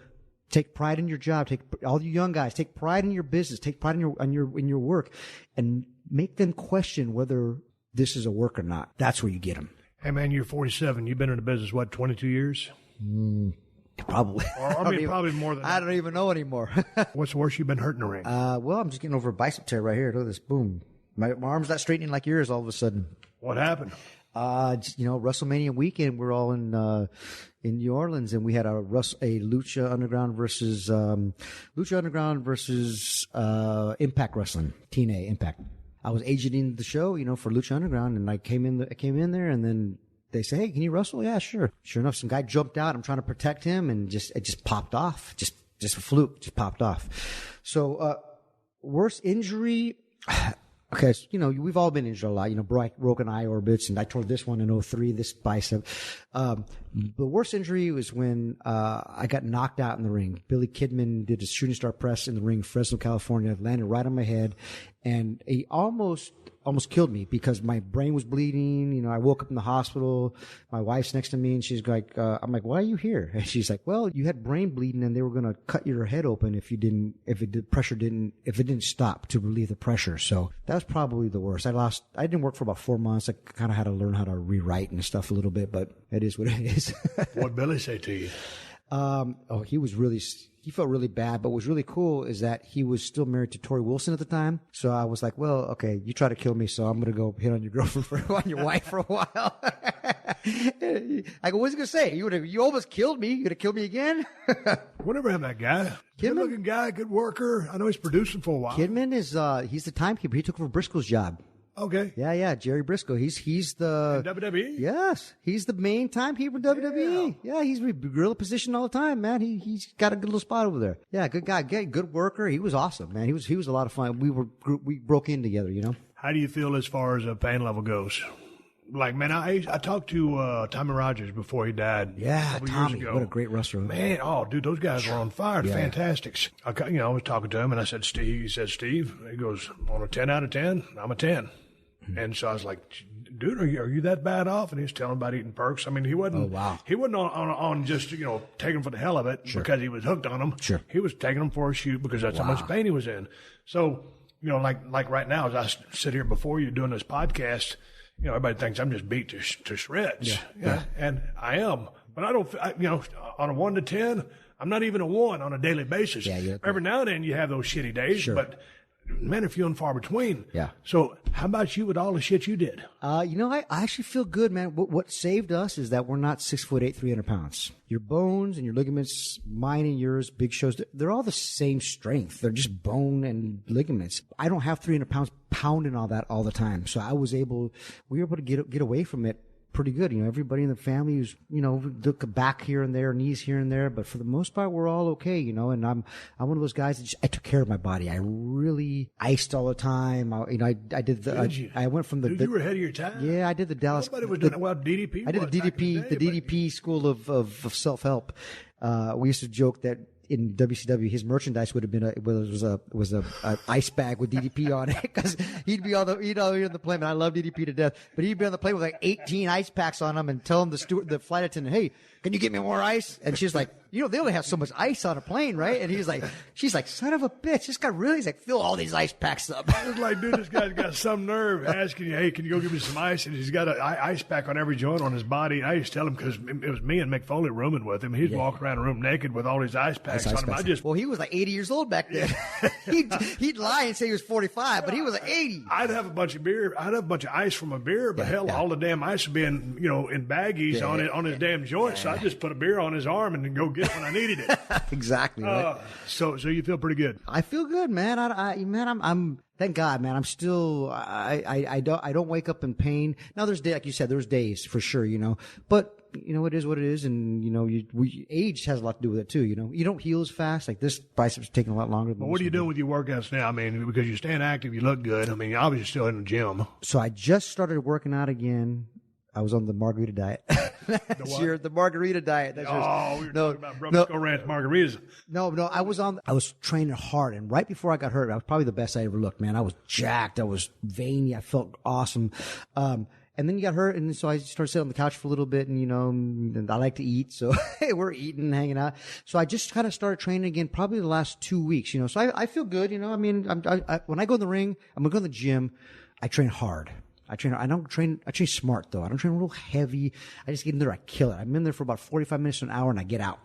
take pride in your job. All you young guys, take pride in your business. Take pride in your work, and make them question whether this is a work or not. That's where you get them. Hey, man, you're 47. You've been in the business, 22 years? Probably. Probably more than that. I don't even know anymore. What's the worst you've been hurt in the ring? Well, I'm just getting over a bicep tear right here. Look at this. Boom. My arm's not straightening like yours all of a sudden. What happened? WrestleMania weekend, we're all in New Orleans, and we had a Lucha Underground versus Impact Wrestling, TNA Impact. I was agenting the show, for Lucha Underground, and I came in there, and then they say, hey, can you wrestle? Yeah, sure. Sure enough, some guy jumped out. I'm trying to protect him, and it just popped off. Just a fluke, just popped off. So, worst injury. Okay, so, we've all been injured a lot. Broken eye orbits, and I tore this one in 2003, this bicep. The worst injury was when I got knocked out in the ring. Billy Kidman did a shooting star press in the ring, Fresno, California, landed right on my head, and he almost killed me because my brain was bleeding. I woke up in the hospital. My wife's next to me, and she's like, I'm like, why are you here? And she's like, well, you had brain bleeding, and they were going to cut your head open if it didn't stop to relieve the pressure. So that was probably the worst. I didn't work for about 4 months. I kind of had to learn how to rewrite and stuff a little bit, but it is what it is. What'd Billy say to you? He felt really bad, but what was really cool is that he was still married to Tori Wilson at the time. So I was like, well, okay, you try to kill me, so I'm going to go hit on your girlfriend on your wife for a while. I go, what's he going to say? You almost killed me. You going to kill me again? Whatever happened to that guy? Good looking guy, good worker. I know he's producing for a while. Kidman is, he's the timekeeper. He took over Briscoe's job. Okay. Yeah, Jerry Briscoe. He's the in WWE. Yes, he's the main timekeeper in WWE. Yeah, he's gorilla position all the time, man. He's got a good little spot over there. Yeah, good guy, good worker. He was awesome, man. He was a lot of fun. We broke in together, How do you feel as far as a pain level goes? Like, man, I talked to Tommy Rogers before he died. Yeah, Tommy, what a great wrestler. Man, dude, those guys were on fire. Yeah. Fantastics. I was talking to him, and I said, Steve. He said, Steve. He goes, on a 10 out of 10, I'm a 10. And so I was like, dude, are you that bad off? And he was telling about eating perks. I mean, he wasn't. Oh, wow. He wasn't on just taking them for the hell of it because he was hooked on them. Sure. He was taking them for a shoot because that's how much pain he was in. So like right now, as I sit here before you doing this podcast, everybody thinks I'm just beat to shreds. Yeah. And I am. But I don't, on a 1 to 10, I'm not even a 1 on a daily basis. Yeah, every now and then you have those shitty days, but man, few and far between. Yeah. So how about you with all the shit you did? I actually feel good, man. What saved us is that we're not 6'8", 300 pounds. Your bones and your ligaments, mine and yours, big shows, they're all the same strength. They're just bone and ligaments. I don't have 300 pounds pounding all that all the time. So we were able to get away from it pretty good. Everybody in the family was, look back here and there, knees here and there, but for the most part, we're all okay, and I'm one of those guys that I took care of my body. I really iced all the time. I did the, I went from the, you were ahead of your time. Yeah, I did the Dallas. Nobody was doing well, DDP. I did the DDP school of self-help. We used to joke that in WCW, his merchandise would have been was a ice bag with DDP on it, because he'd be on the on the plane. And I love DDP to death, but he'd be on the plane with like 18 ice packs on him and tell him the flight attendant, "Hey, can you get me more ice?" And she's like, they only have so much ice on a plane, right? And she's like, son of a bitch, this guy really, he's like, fill all these ice packs up. It's like, dude, this guy's got some nerve asking you, hey, can you go give me some ice? And he's got an ice pack on every joint on his body. I used to tell him, because it was me and Mick Foley rooming with him. He'd walk around the room naked with all these ice packs on him. Well, he was like 80 years old back then. he'd lie and say he was 45, but he was like 80. I'd have a bunch of beer. I'd have a bunch of ice from a beer, but all the damn ice would be in baggies on his damn joint. So I just put a beer on his arm and then go get it when I needed it. Exactly. Right. So you feel pretty good. I feel good, man. I'm thank God, man. I'm still, I don't wake up in pain. Now there's like you said, there's days for sure, but it is what it is. And, age has a lot to do with it too. You don't heal as fast. Like this bicep's taking a lot longer. Well, what are you doing with your workouts now? I mean, because you're staying active, you look good. I mean, you're obviously still in the gym. So I just started working out again. I was on the margarita diet. The margarita diet. We were talking about Brubisco Ranch margaritas. No, I was training hard, and right before I got hurt, I was probably the best I ever looked, man. I was jacked. I was veiny. I felt awesome. And then you got hurt, and so I started sitting on the couch for a little bit, and I like to eat, so we're eating, hanging out. So I just kind of started training again, probably the last 2 weeks, so I feel good, I mean, when I go in the ring, I'm gonna go in the gym, I train hard. I train smart though. I don't train real heavy. I just get in there, I kill it. I'm in there for about 45 minutes to an hour and I get out.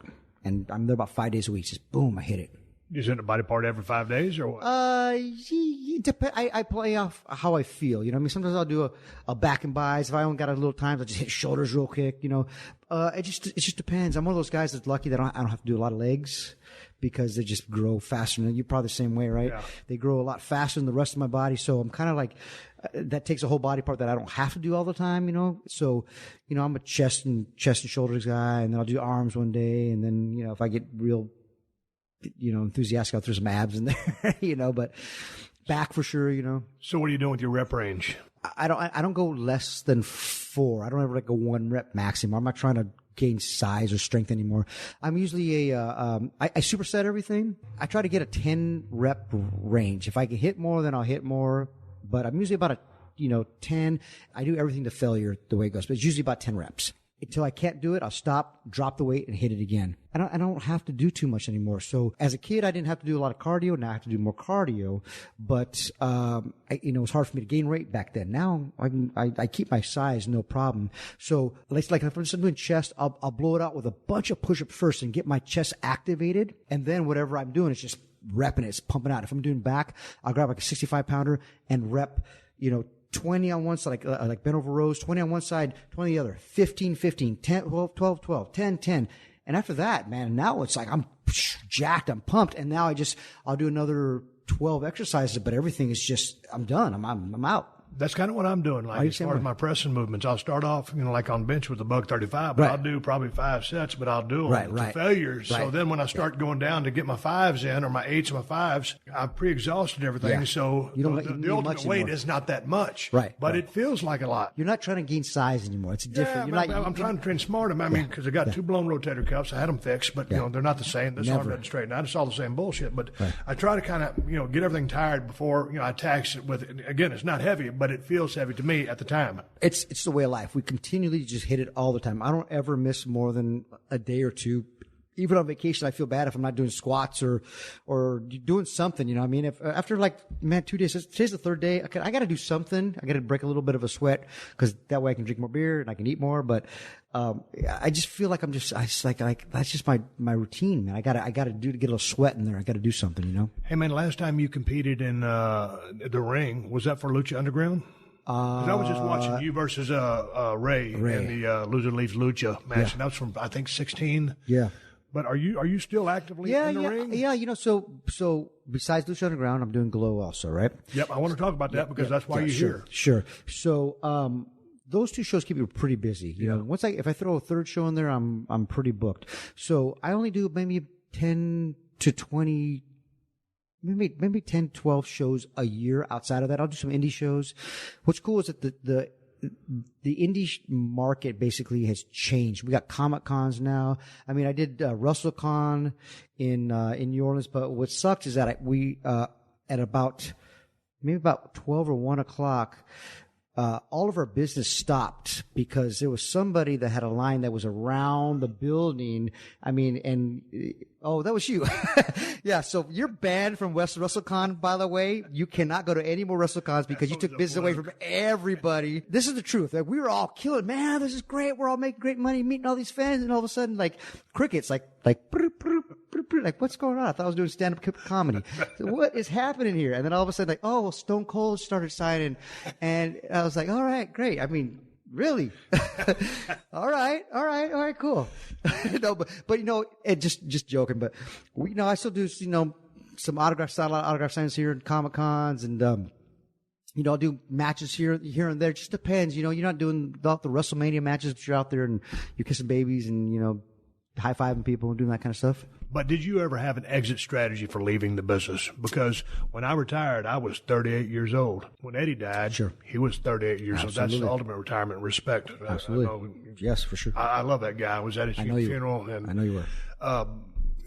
And I'm there about 5 days a week. Just boom, I hit it. You send a body part every 5 days or what? I play off how I feel. Sometimes I'll do a back and buys. If I only got a little time, I'll just hit shoulders real quick. It just depends. I'm one of those guys that's lucky that I don't have to do a lot of legs, because they just grow faster. You're probably the same way, right? Yeah. They grow a lot faster than the rest of my body. So I'm kind of like, that takes a whole body part that I don't have to do all the time, So, I'm a chest and shoulders guy, and then I'll do arms one day. And then, if I get real, enthusiastic, I'll throw some abs in there, but back for sure, So what are you doing with your rep range? I don't go less than 4. I don't ever like a 1 rep maximum. I'm not trying to gain size or strength anymore. I'm usually I superset everything. I try to get a 10 rep range. If I can hit more, then I'll hit more. But I'm usually about 10. I do everything to failure the way it goes, but it's usually about 10 reps. Until I can't do it, I'll stop, drop the weight, and hit it again. I don't have to do too much anymore. So as a kid, I didn't have to do a lot of cardio. Now I have to do more cardio. But it was hard for me to gain weight back then. Now I keep my size, no problem. So like if I'm doing chest, I'll blow it out with a bunch of push-ups first and get my chest activated. And then whatever I'm doing is just repping it. It's pumping out. If I'm doing back, I'll grab like a 65 pounder and rep, 20 on one side, like bent over rows, 20 on one side, 20 on the other, 15, 10, 12, 10. And after that, man, now it's like I'm jacked, I'm pumped. And now I'll do another 12 exercises, but everything is just, I'm done. I'm out. That's kind of what I'm doing. Like as far as my pressing movements, I'll start off, like on bench with the $135, but I'll do probably 5 sets, but I'll do them to failures. Right. So then when I start going down to get my 5s in, or my 8s and my 5s, I've pre-exhausted everything. Yeah. So the ultimate weight is not that much. Right. But it feels like a lot. You're not trying to gain size anymore. It's different. I'm trying to train smart. I mean, because I got 2 blown rotator cuffs. I had them fixed, but they're not the same. This arm doesn't straighten out. It's all the same bullshit. But I try to kind of, get everything tired before, I tax it with it. Again, it's not heavy, but it feels heavy to me at the time. It's the way of life. We continually just hit it all the time. I don't ever miss more than a day or two even on vacation, I feel bad if I'm not doing squats or doing something, you know what I mean? If after 2 days, today's the third day, I got to do something. I got to break a little bit of a sweat because that way I can drink more beer and I can eat more. But, I just feel like that's just my routine, man. I got to get a little sweat in there. I got to do something, you know? Hey man, last time you competed in, the ring, was that for Lucha Underground? 'Cause I was just watching you versus, Ray in the, Loser Leaves Lucha match. And that was from, I think, 16. Yeah. But are you still actively in the ring? Yeah, you know, so besides Lucha Underground, I'm doing Glow also, right? Yep, I want to talk about that because that's why you're here. Sure. So, those two shows keep me pretty busy. You know, if I throw a third show in there, I'm pretty booked. So I only do maybe 10 to 20, maybe 10, 12 shows a year. Outside of that, I'll do some indie shows. What's cool is that the indie market basically has changed. We got Comic Cons now. I mean, I did WrestleCon in New Orleans, but what sucked is that we at about 12 or 1 o'clock, all of our business stopped because there was somebody that had a line that was around the building. I mean, that was you. Yeah. So you're banned from WrestleCon, by the way. You cannot go to any more WrestleCons because you took business away from everybody. This is the truth. Like, we were all killing, man, this is great. We're all making great money, meeting all these fans. And all of a sudden, crickets, what's going on? I thought I was doing stand-up comedy. So what is happening here? And then all of a sudden, Stone Cold started signing. And I was like, all right, great. I mean, really? All right, cool. No, but you know, just joking. But I still do, some autograph signs here at Comic Cons, and I'll do matches here and there. It just depends. You're not doing the WrestleMania matches, but you're out there and you're kissing babies and high-fiving people and doing that kind of stuff. But did you ever have an exit strategy for leaving the business? Because when I retired, I was 38 years old. When Eddie died, he was 38 years old. That's the ultimate retirement respect. Absolutely. Yes, for sure. I love that guy. I was at his funeral. I know you were.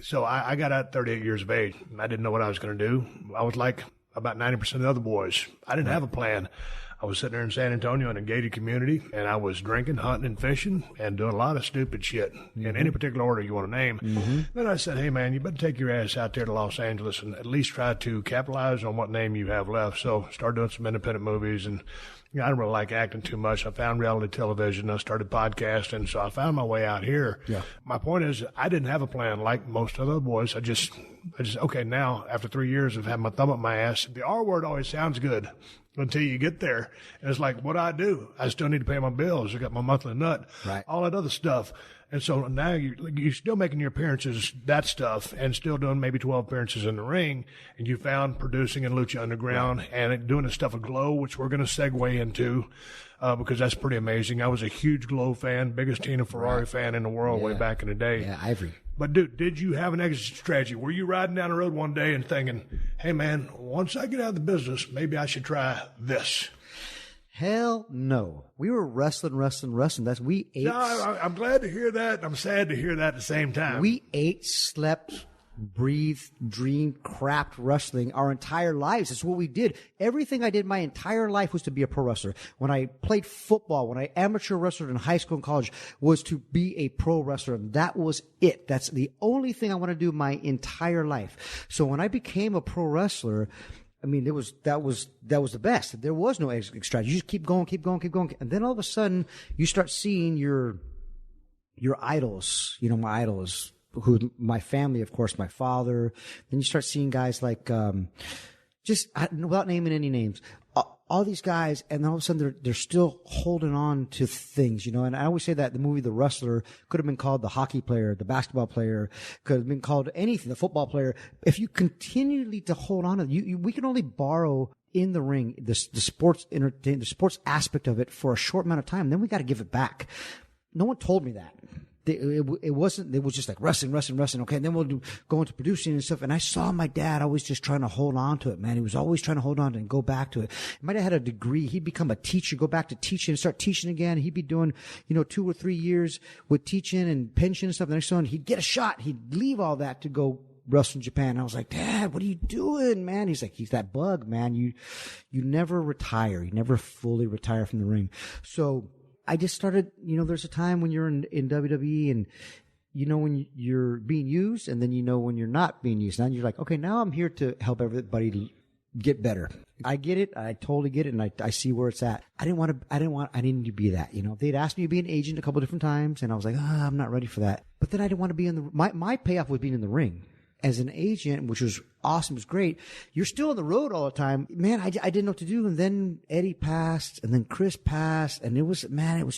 So I got out at 38 years of age. I didn't know what I was going to do. I was like about 90% of the other boys. I didn't have a plan. I was sitting there in San Antonio in a gated community, and I was drinking, hunting, and fishing, and doing a lot of stupid shit in any particular order you want to name. Then I said, hey, man, you better take your ass out there to Los Angeles and at least try to capitalize on what name you have left. So started doing some independent movies, and I didn't really like acting too much. I found reality television. I started podcasting, so I found my way out here. Yeah. My point is, I didn't have a plan like most other boys. I just okay, now, after 3 years of having my thumb up my ass, the R word always sounds good until you get there. And it's like, what do I do? I still need to pay my bills. I got my monthly nut, all that other stuff. And so now you're still making your appearances, that stuff, and still doing maybe 12 appearances in the ring. And you found producing in Lucha Underground and doing the stuff with Glow, which we're going to segue into, because that's pretty amazing. I was a huge Glow fan, biggest Tina Ferrari fan in the world way back in the day. Yeah, Ivory. But dude, did you have an exit strategy? Were you riding down the road one day and thinking, hey man, once I get out of the business, maybe I should try this? Hell no. We were wrestling. We ate. No, I'm glad to hear that. I'm sad to hear that at the same time. We ate, slept, breathed, dreamed, crapped wrestling our entire lives. It's what we did. Everything I did my entire life was to be a pro wrestler. When I played football, when I amateur wrestled in high school and college, was to be a pro wrestler. And that was it. That's the only thing I want to do my entire life. So when I became a pro wrestler, I mean, that was the best. There was no exit strategy. You just keep going. And then all of a sudden you start seeing your idols. My idols, who my family, of course, my father. Then you start seeing guys like, without naming any names, all these guys, and all of a sudden they're still holding on to things, And I always say that the movie The Wrestler could have been called the hockey player, the basketball player, could have been called anything, the football player. If you continually to hold on to we can only borrow in the ring the sports aspect of it for a short amount of time. Then we got to give it back. No one told me that. It was just like wrestling. Okay. And then we'll go into producing and stuff. And I saw my dad always just trying to hold on to it, man. He was always trying to hold on to it and go back to it. My dad had a degree. He'd become a teacher, go back to teaching and start teaching again. He'd be doing, 2 or 3 years with teaching and pension and stuff. The next one, he'd get a shot. He'd leave all that to go wrestle in Japan. And I was like, Dad, what are you doing, man? He's like, he's that bug, man. You never retire. You never fully retire from the ring. So I just started, there's a time when you're in WWE and you know when you're being used, and then you know when you're not being used. Now you're like, okay, now I'm here to help everybody get better. I get it. I totally get it, and I see where it's at. I didn't need to be that. You know, they'd asked me to be an agent a couple different times, and I was like, I'm not ready for that. But then I didn't want to be my payoff was being in the ring. As an agent, which was awesome, was great. You're still on the road all the time. Man, I didn't know what to do. And then Eddie passed, and then Chris passed, and it was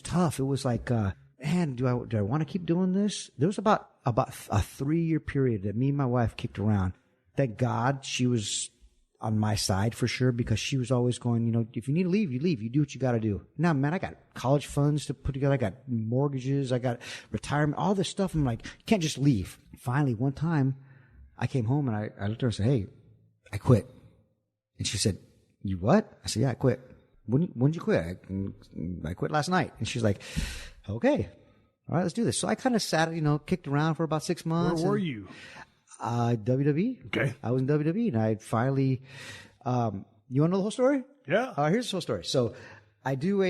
tough. It was like, man, do I want to keep doing this? There was about a 3-year period that me and my wife kicked around. Thank God she was on my side for sure, because she was always going, you know, if you need to leave, you leave. You do what you got to do. Now, man, I got college funds to put together. I got mortgages. I got retirement, all this stuff. I'm like, you can't just leave. Finally, one time, I came home and I looked at her and said, hey, I quit. And she said, you what? I said, yeah, I quit. When did you quit? I quit last night. And she's like, okay, all right, let's do this. So I kind of sat, you know, kicked around for about 6 months. Where were you? WWE. Okay. I was in WWE, and I finally, you want to know the whole story? Yeah. Here's the whole story. So I do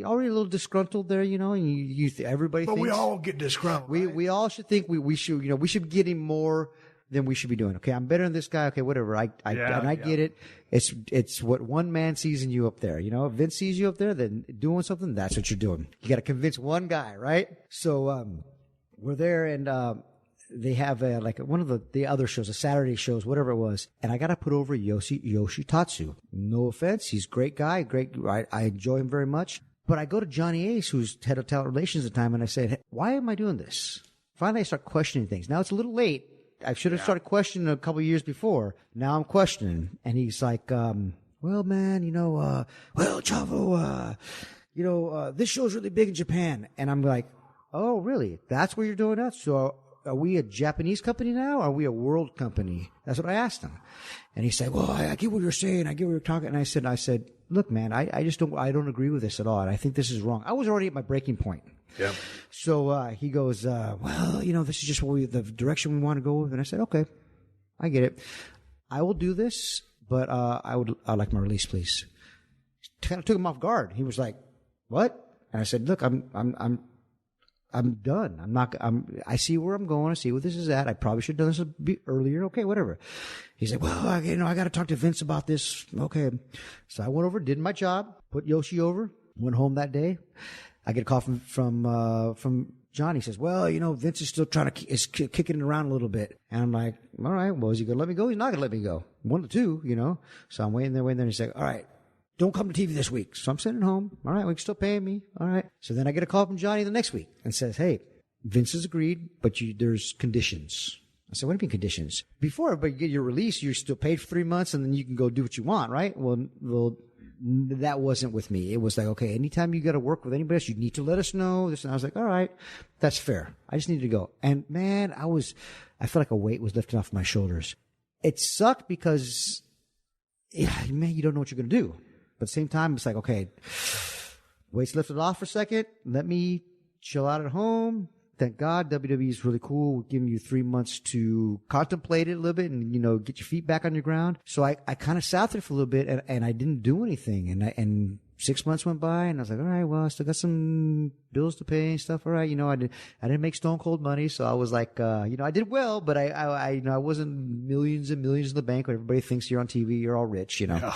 already a little disgruntled there, you know, and everybody But thinks. we all get disgruntled. We all should think we should, you know, we should be getting more than we should be doing. Okay, I'm better than this guy. Okay, whatever. I get it. It's what one man sees in you up there. You know, if Vince sees you up there, then doing something, that's what you're doing. You got to convince one guy, right? So we're there, and they have like one of the other shows, the Saturday shows, whatever it was, and I got to put over Yoshitatsu. No offense, he's a great guy, great. I enjoy him very much. But I go to Johnny Ace, who's head of talent relations at the time, and I said, hey, why am I doing this? Finally, I start questioning things. Now, it's a little late. I should have started questioning a couple of years before. Now I'm questioning. And he's like, well, man, you know, well, Chavo, you know, this show's really big in Japan. And I'm like, oh, really? That's where you're doing that? So are we a Japanese company now? Or are we a world company? That's what I asked him. And he said, well, I get what you're saying. I get what you're talking. And I said, look, man, I don't agree with this at all. And I think this is wrong. I was already at my breaking point. Yeah. So he goes, well, you know, this is just the direction we want to go with. And I said, okay, I get it. I will do this, but I'd like my release, please. Kind of took him off guard. He was like, what? And I said, look, I'm done. I see where I'm going. I see where this is at. I probably should have done this a bit earlier. Okay, whatever. He's like, well, I got to talk to Vince about this. Okay. So I went over, did my job, put Yoshi over, went home that day. I get a call from John. He says, well, you know, Vince is still kicking it around a little bit. And I'm like, all right, well, is he going to let me go? He's not going to let me go. One of the two, you know. So I'm waiting there. And he's like, all right, don't come to TV this week. So I'm sitting home. All right, we can still pay me. All right. So then I get a call from Johnny the next week and says, hey, Vince has agreed, but there's conditions. I said, what do you mean conditions? Before everybody get your release, you're still paid for 3 months, and then you can go do what you want, right? Well, that wasn't with me. It was like, okay, anytime you got to work with anybody else, you need to let us know. And I was like, all right, that's fair. I just needed to go. And man, I felt like a weight was lifted off my shoulders. It sucked because, man, you don't know what you're going to do. But at the same time, it's like, okay, weight's lifted off for a second. Let me chill out at home. Thank God WWE is really cool. We're giving you 3 months to contemplate it a little bit and, you know, get your feet back on your ground. So I kind of sat there for a little bit and I didn't do anything. And 6 months went by and I was like, all right, well, I still got some bills to pay and stuff. All right. You know, I didn't make stone cold money. So I was like, you know, I did well, but I you know, I wasn't millions and millions in the bank when everybody thinks you're on TV, you're all rich, you know.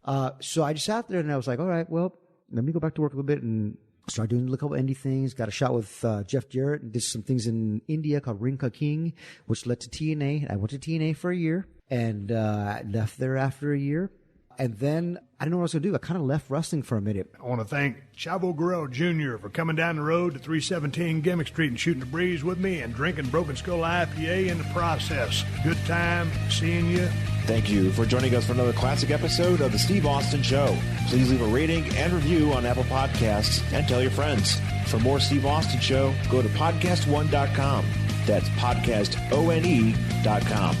Yeah. So I just sat there and I was like, all right, well, let me go back to work a little bit and started doing a couple indie things. Got a shot with Jeff Jarrett and did some things in India called Rinka King, which led to TNA. I went to TNA for a year and left there after a year. And then I didn't know what I was going to do. I kind of left wrestling for a minute. I want to thank Chavo Guerrero Jr. for coming down the road to 317 Gimmick Street and shooting the breeze with me and drinking Broken Skull IPA in the process. Good time seeing you. Thank you for joining us for another classic episode of The Steve Austin Show. Please leave a rating and review on Apple Podcasts and tell your friends. For more Steve Austin Show, go to PodcastOne.com. That's PodcastOne.com.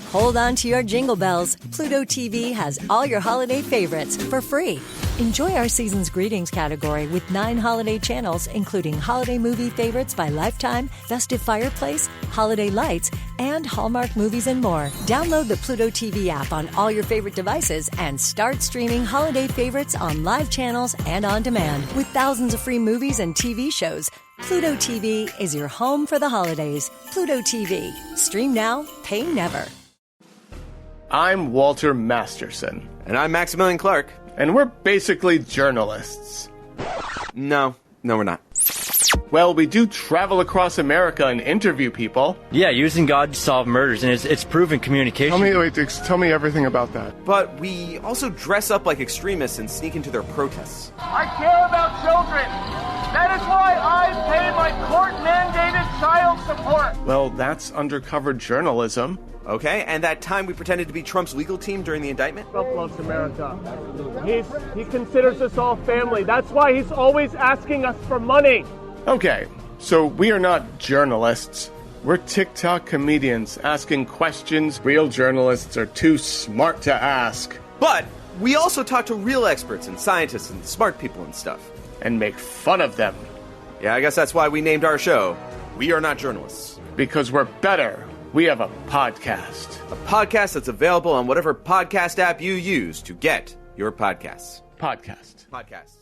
Hold on to your jingle bells. Pluto TV has all your holiday favorites for free, Enjoy our season's greetings category with 9 holiday channels, including holiday movie favorites by Lifetime, Festive Fireplace, Holiday Lights, and Hallmark movies and more. Download the Pluto TV app on all your favorite devices and start streaming holiday favorites on live channels and on demand. With thousands of free movies and TV shows, Pluto TV is your home for the holidays. Pluto TV. Stream now, pay never. I'm Walter Masterson. And I'm Maximilian Clark. And we're basically journalists. No, we're not. Well, we do travel across America and interview people. Yeah, using God to solve murders, and it's proven communication. Tell me everything about that. But we also dress up like extremists and sneak into their protests. I care about children. That is why I pay my court-mandated child support. Well, that's undercover journalism. Okay, and that time we pretended to be Trump's legal team during the indictment? Trump loves America. He considers us all family. That's why he's always asking us for money. Okay, so we are not journalists. We're TikTok comedians asking questions real journalists are too smart to ask. But we also talk to real experts and scientists and smart people and stuff. And make fun of them. Yeah, I guess that's why we named our show We Are Not Journalists. Because we're better. We have a podcast. A podcast that's available on whatever podcast app you use to get your podcasts. Podcast. Podcasts.